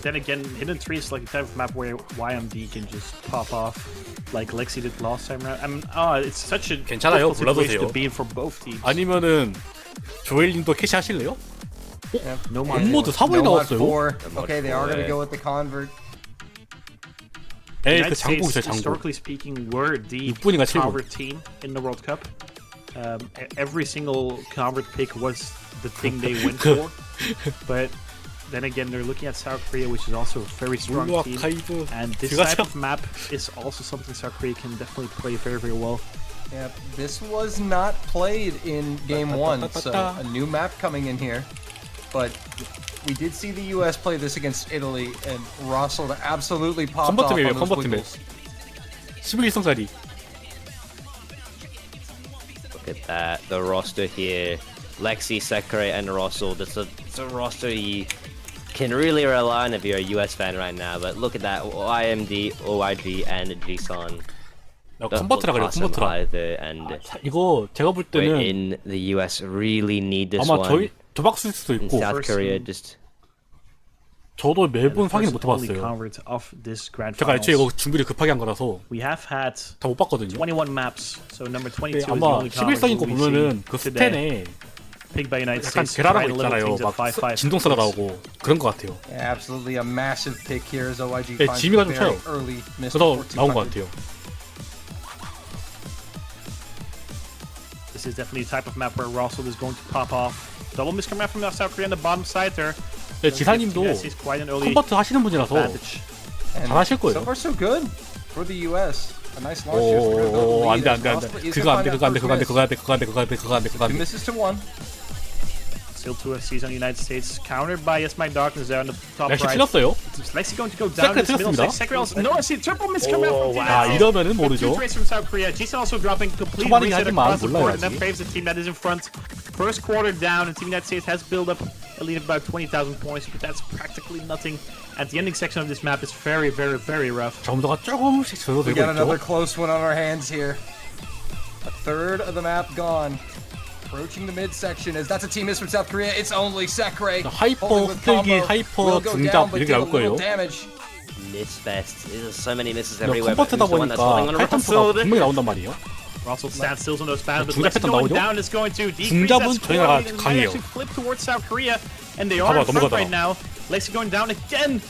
Then again, Hidden 3 is like a type of map where YMD can just pop off, like Lexi did last time around. I mean, it's such a 괜찮아요. difficult situation 골라보세요. to be in for both teams. 아니면은 조엘님도 캐시 하실래요? Yeah. No Mod 온모드 4번이 No Mod 나왔어요. 4. Okay, they are going to go with the convert. 에이 그 United 장국 States, 있어요 장국. historically speaking, were the 6분인가 7분. power team in the World Cup. Every single convert pick was the thing they went for. But then again, they're looking at South Korea, which is also a very strong team. And this type of map is also something South Korea can definitely play very, very well. Yeah, this was not played in game one, so a new map coming in here. But we did see the US play this against Italy, and Russell absolutely popped off on those wiggles. 11성짜리. Look at that. The roster here. Lexi, Sakurai, and Russell. It's a roster you can really rely on if you're a US fan right now. But look at that. IMD, OIG, and Jisun. 컨버트라 그래요, 컨버트라. 이거 제가 볼 때는 in the US really need this 아마 one. 도박수일 수도 있고 South Korea just 저도 매번 확인 못 해봤어요. 제가 애초에 이거 준비를 급하게 한 거라서 다 못 봤거든요. 근데 아마 11성인 거 보면은 그 스탠에 약간 계란하고 있잖아요. 막 진동사가 나오고 그런 거 같아요. Absolutely a massive pick here as OIG 네, 지미가 좀 쳐요. 그래서 나온 거 같아요. This is definitely a type of map where Russell is going to pop off. Double miscom map from South Korea on the bottom side there. 네, 지사님도 컨버트 하시는 분이라서 잘하실 거예요. So far so good for the US. A nice launch here. 오, 안돼 안돼 안돼. 그거 안돼. Misses to one. Still 2 FCs on the United States. Countered by Yes My Darkness there on the top 렉시 right. 틀렸어요. Lexi going to go down this middle side. Sekre also. No, I see triple miscom from 아 이러면은 모르죠. Two trades from South Korea. Jisun also dropping complete 초반이긴 reset 하지만 across the board. And that 몰라야지. faves the team that is in front. First quarter down, and Team United States has built up a lead of about 20,000 points, but that's practically nothing. And the ending section of this map is very, very, very rough. 점수가 조금씩 줄어들고 We got another 있죠. close one on our hands here. A third of the map gone. Approaching the midsection as that's a team miss from South Korea. It's only Sakurai. 하이퍼 흑들기, 하이퍼 등잡 이렇게 나올 거예요. Miss fest. There's so many misses 근데 everywhere. 컨버트다 보니까 하이퍼가 분명히 나온단 말이에요. Russell stands still on those banners, but 중잡 Lexi 패턴 going 나오죠? down is going to decrease 중잡은 that 저희 score. 나라가 They might 강해요. actually flip towards South Korea, and they are 봐봐, in front 넘어가다가. right now. Lexi going down again.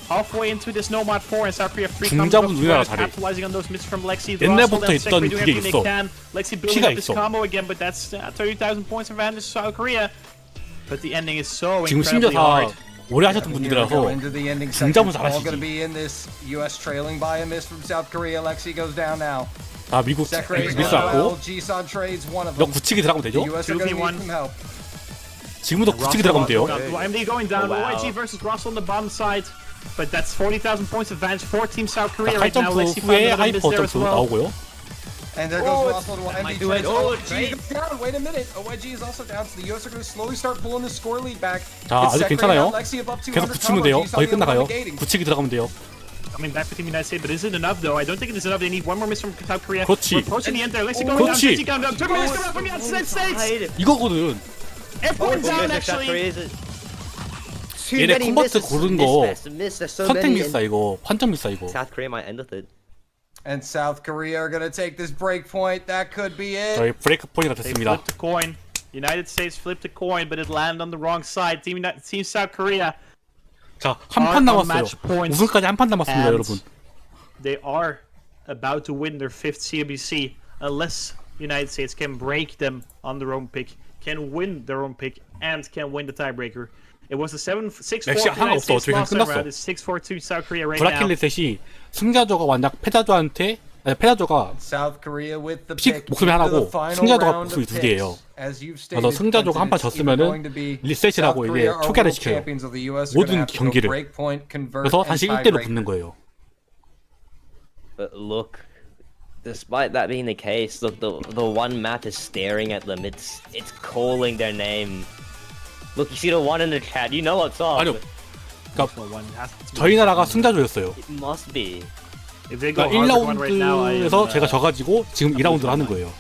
Halfway into this Nomad 4, and South Korea free 중잡은 우리나라 잘해. capitalizing on those misses from Lexi. 옛날부터 Russell and 있던 Sekre doing 그게 everything 있어. they can. Lexi building 피가 up this 있어. combo again, but that's 30,000 points advantage to South Korea. But the ending is so 지금 심지어 incredibly 다 hard. 오래 하셨던 분들이라서 등잡은 all going to 잘하시지. be in this US trailing by a miss from South Korea. Lexi goes down now. 다 미국 Sakurai 미스 왔고 Jisun trades one of 너 them. 굳히기 들어가면 되죠? The US are going to need some help. 지금부터 굳히기 들어가면 돼요. YMD going down. Oh, wow. OIG versus Russell on the bottom side. But that's 40,000 points advantage for Team South Korea right now. 8점프 Lexi 후에 found 하이퍼 miss there as 점프 well. 나오고요. And there goes Russell to might MD do it. trades. Oh, They go down. Wait a minute. OIG is also down, so the US are going to slowly start pulling the score lead back. 자, It's 아직 Sakurai 괜찮아요. now, Lexi above 200 계속 굳히면 돼요. Jisun 거의 the other one 끝나가요. negating. 굳히기 들어가면 돼요. Coming back for Team United States, but is it enough though? I don't think it is enough. They need one more miss from South Korea. 그렇지. We're approaching the end there. Lexi going down. 그렇지. Lexi going down. Took a miss from the United States. 이거거든. F1 down actually. 얘네 컨버트 고른 거 선택 miss. 미스다 이거. 판정 미스다 이거. South Korea might end with it. And South Korea are going to take this break point. That could be it. 저희 브레이크 포인트가 They 됐습니다. flipped a coin. United States flipped a coin, but it landed on the wrong side. Team South Korea. 자, 한 판 남았어요. match points. 우승까지 한 판 남았습니다, And 여러분. they are about to win their 5th CBC unless United States can break them on their own pick, can win their own pick, and can win the tiebreaker. It was a 6-4 역시 하나 United 없어. States 어차피 loss 끝났어. round. It's 6-4 to South Korea right now. 브라킬리셋이 승자조가 만약 패자조한테 아니 패자조가 South Korea with the 픽 pick 목소리 into 하나고 the final 승자조가 round of 목소리 두 개예요. picks. As you've 그래서 stated, 승자조가 한 판 it's either going to 졌으면은 be 리셋이라고 South 이게 Korea are 초기화를 world 시켜요. champions of the US are 모든 gonna have to go 경기를. break point, convert, 그래서 and 다시 tie 1대로 break. 붙는 거예요. But look, despite that being the case, look, the one map is staring at them. It's calling their name. Look, you see the one in the chat. You know what's up. 아니요. 그러니까 One has to be- 저희 나라가 승자조였어요. It must be. If they go 그러니까 hard for one right now, I am, 1라운드에서 제가 져가지고 지금 2라운드를 하는 거예요.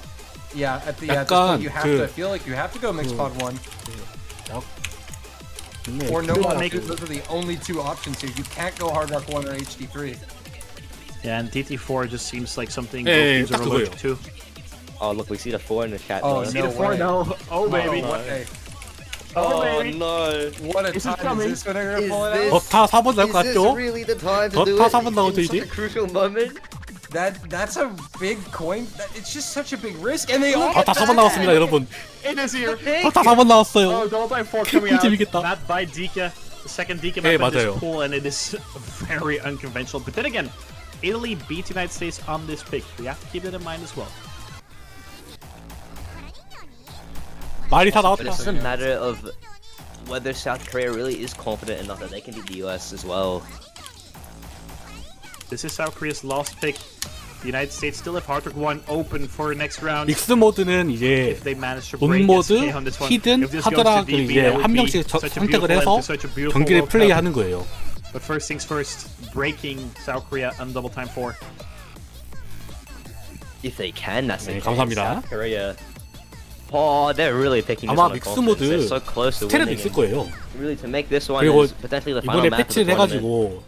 Yeah, at the 약간 you have 그- to. I feel like you have to go mixed pod one 근데 or no Don't mod make two. it- Those are the only two options here. You can't go hard rock one or HD3. Yeah, and TT4 just seems like something Yeah, yeah, both teams are that's allergic the to. Oh, look, we see the 4 in the chat. Oh, though. no TT4, way. no. Oh, baby. What, hey, Oh, Oh baby. no. what a This is time coming. is this when they're gonna Is pull it this- out? 더타 4번 나올 것 Is this 같죠? really the time to 더 do 타 it 4번 나오죠 in such 이제? a crucial moment? That's a big coin. It's just such a big risk, and they all. 다 5번 나왔습니다, 여러분. It is here. 다 4번 나왔어요. Oh, double time 4 coming out. 재밌겠다. Map by Dika. The second Dika 네, map in 맞아요. this pool, and it is very unconventional. But then again, Italy beat United States on this pick. We have to keep that in mind as well. 말이 다 But 나왔다. it's just a matter of whether South Korea really is confident enough that they can beat the US as well. This is South Korea's last pick. The United States still have Hard Rock 1 open for next round. 믹스 모드는 이제 If they manage to 온 break 모드, SK on this one. 히든, If this goes to 하드락을 DB, 이제 that would 한 be 명씩 such a 선택을 beautiful 해서 end to such a beautiful 경기를 World Cup. 플레이하는 거예요. But first things first, breaking South Korea on double time 4. If they can, that's 네, it. 감사합니다. South Korea. Oh, they're really picking this 아마 one. 믹스 모드 They're so close to 스텔은 winning. 있을 거예요. Really, to make this one 그리고 is potentially the final 이번에 map of 패치를 the tournament. 해가지고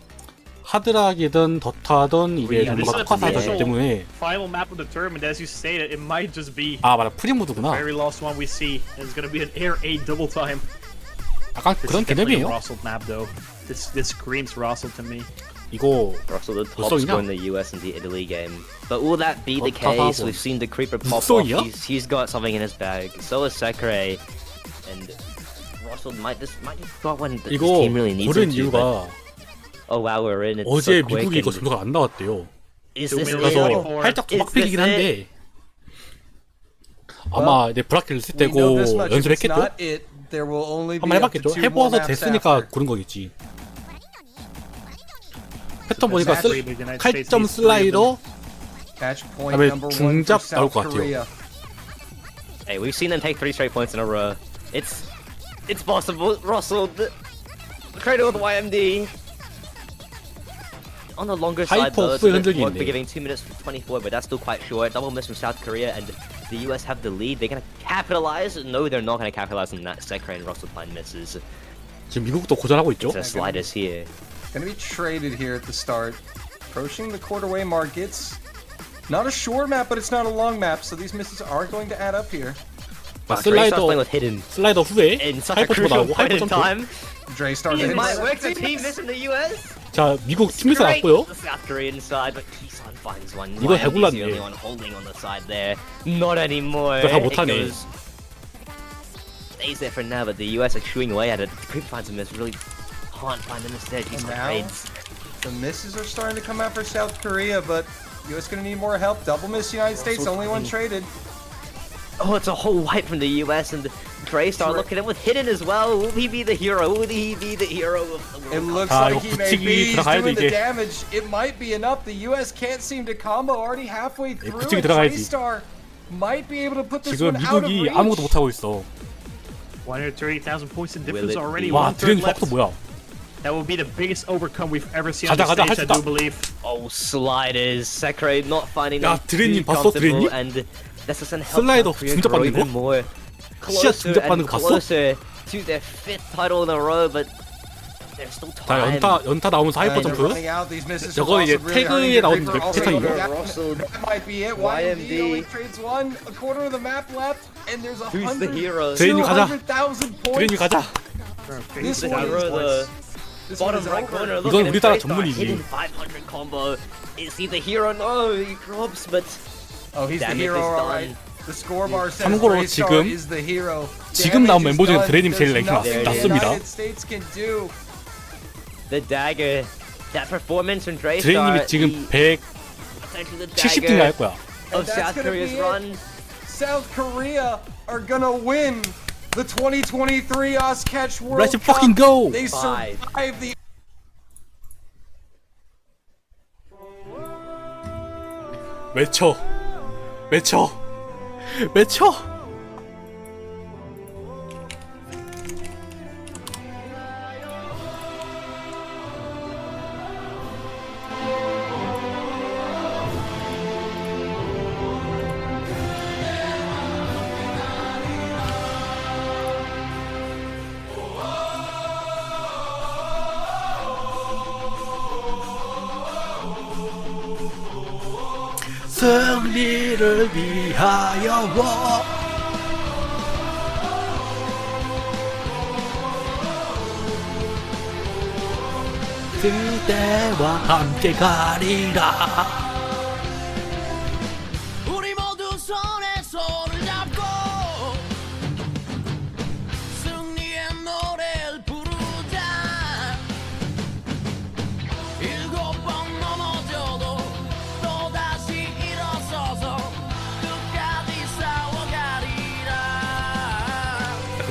하드락이든 더타든 이제 Yeah, this 전부가 is 똑같아야 the 되기 official 때문에 final map of the tournament. As you stated, it might just be 아 맞아 프리 모드구나. very last one we see. It's gonna be an Air 8 double time. 약간 This 그런 is definitely a 개념이에요. Russell map though. This screams Russell to me. 이거 Russell, the top 무성이냐? scorer in the US and the Italy game. But will that be the 더 case? 타하고. We've seen the creeper pop off. 무성이야? He's got something in his bag. So is Sekre. And Russell might just got one that this 이거 team really needs 고른 him to. But, 이유가 oh wow, we're in. It's 어제 so quick. 미국이 이거 and 점수가 안 나왔대요. is Two this million it? 그래서 24. 살짝 도박필이긴 Is this 한데 아마 이제 브라켓을 쓸 We know 때고 this much. If it's 연습했겠죠? not it, there will only be 한번 up to 해봤겠죠? 2 more 해보아서 maps 됐으니까 after. 고른 거겠지. 패턴 보니까 Exactly, the United States 8점 needs three of them. 슬라이더 Match point 다음에 number 1 for 중잡 나올 South 것 같아요. Korea. Hey, we've seen them take 3 straight points in a row. It's possible. Russell, cradle with YMD. On the longer side though, it's a bit 흔적이 more 있네. for giving 2 minutes 24, but that's still quite short. Double miss from South Korea, and the US have the lead. They're gonna capitalize. No, they're not gonna capitalize on that. Sekre and Russell Pine misses. 지금 미국도 고전하고 있죠? The sliders here. Gonna be traded here at the start. Approaching the quarterway mark. It's not a short map, but it's not a long map, so these misses are going to add up here. Wow, Dre starts 슬라이더 playing with hidden 슬라이더 후에 in such a 하이퍼 치고 crucial 나오고 point 하이퍼 in 점프. time. Dre started It hitting might some work to team team this in the US. 자 미국 팀미스 Straight 났고요. to the South Korean side, but Kisan finds one. 이거 YMD's 해골랐네. the only one holding on the side there. Not anymore. 이거 다 It 못하네. goes- Stays there for now, but the US are chewing away at it. Creep finds a miss. Really can't find him instead. He's And got now- trades. The misses are starting to come out for South Korea, but US gonna need more help. Double miss United States, only one traded. Oh, it's a whole wipe from the US, and Dre start looking at him with hidden as well. Will he be the hero? Will he be the hero of the It World looks 아, like 이거 he may 붙이기 be. He's 들어가야지, doing the 이제. damage. It might be enough. The US can't seem to combo. Already halfway through. 붙이기 And 들어가야지. Star might be able to put this 지금 one out of 미국이 reach. 아무것도 못하고 있어. 130,000 points in Will difference it already. be? 와 1/3 드레인 left. 팝도 뭐야? That will be the biggest overcome we've ever seen on 가자, the 가자, stage, 할 I 수 do 있다. believe. Oh, sliders. Sekre not finding 야, them 드레님 too 봤어, comfortable, 드레님? and that's just gonna help 슬라이더 South Korea 중잡 grow 받는 even 거? more 시야 closer 중잡 받는 and 거 봤어? closer to their 5th title in a row, but there's still 자 time. 연타 나오면서 하이퍼 And they're 점프. running out. These misses are 저거 이제 also really hurting 태그에 their 나오는 Reaper. Also, 패턴이죠. that might be it. YMD only trades one. A quarter of the map left, and there's Who's the hero? 드레인님 가자. 200,000 드레인님 points. 가자. This The one hero, is the This one bottom is right over. corner. 이건 Look at him, 우리나라 Dre start 전문이지. hitting 500 combo. Is he the hero? No, he drops, but Oh, he's the damage hero, is alright. done. The scorebar says 참고로 Dre Star 지금- is the hero. 지금 Damage 나온 is 멤버 중에 done. 드레님 제일 There's 랭킹 nothing the 낮습니다. United States can do. The dagger, that performance from Dre 드레님이 Star, 지금 170등 essentially the 할 dagger 거야. of And that's South gonna Korea's be it. run. South Korea are gonna win the 2023 Oscatch World Let's Cup. fucking go! They Five. survived the 외쳐 외쳐 외쳐. 승리를 위하여 그대와 함께 가리라.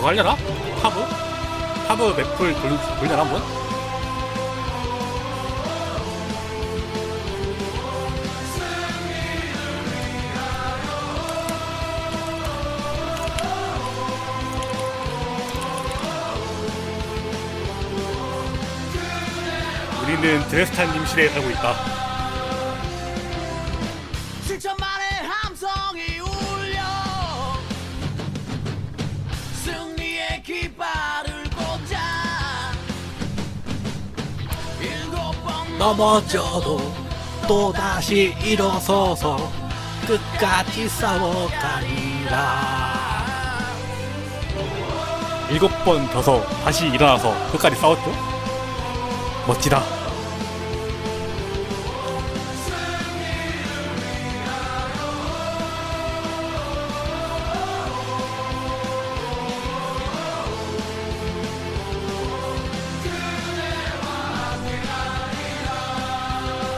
그거 하려나? 타브 맵을 돌려나 한번? 우리는 드레스탄님 시대에 살고 있다. 7천만의 함성이 울려 승리의 깃발을 꽂자 일곱 번 넘어져도 또다시 일어서서 끝까지 싸워가리라. 7번 져서 다시 일어나서 끝까지 싸웠죠? 멋지다.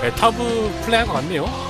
네, 타브 플레이한 것 같네요.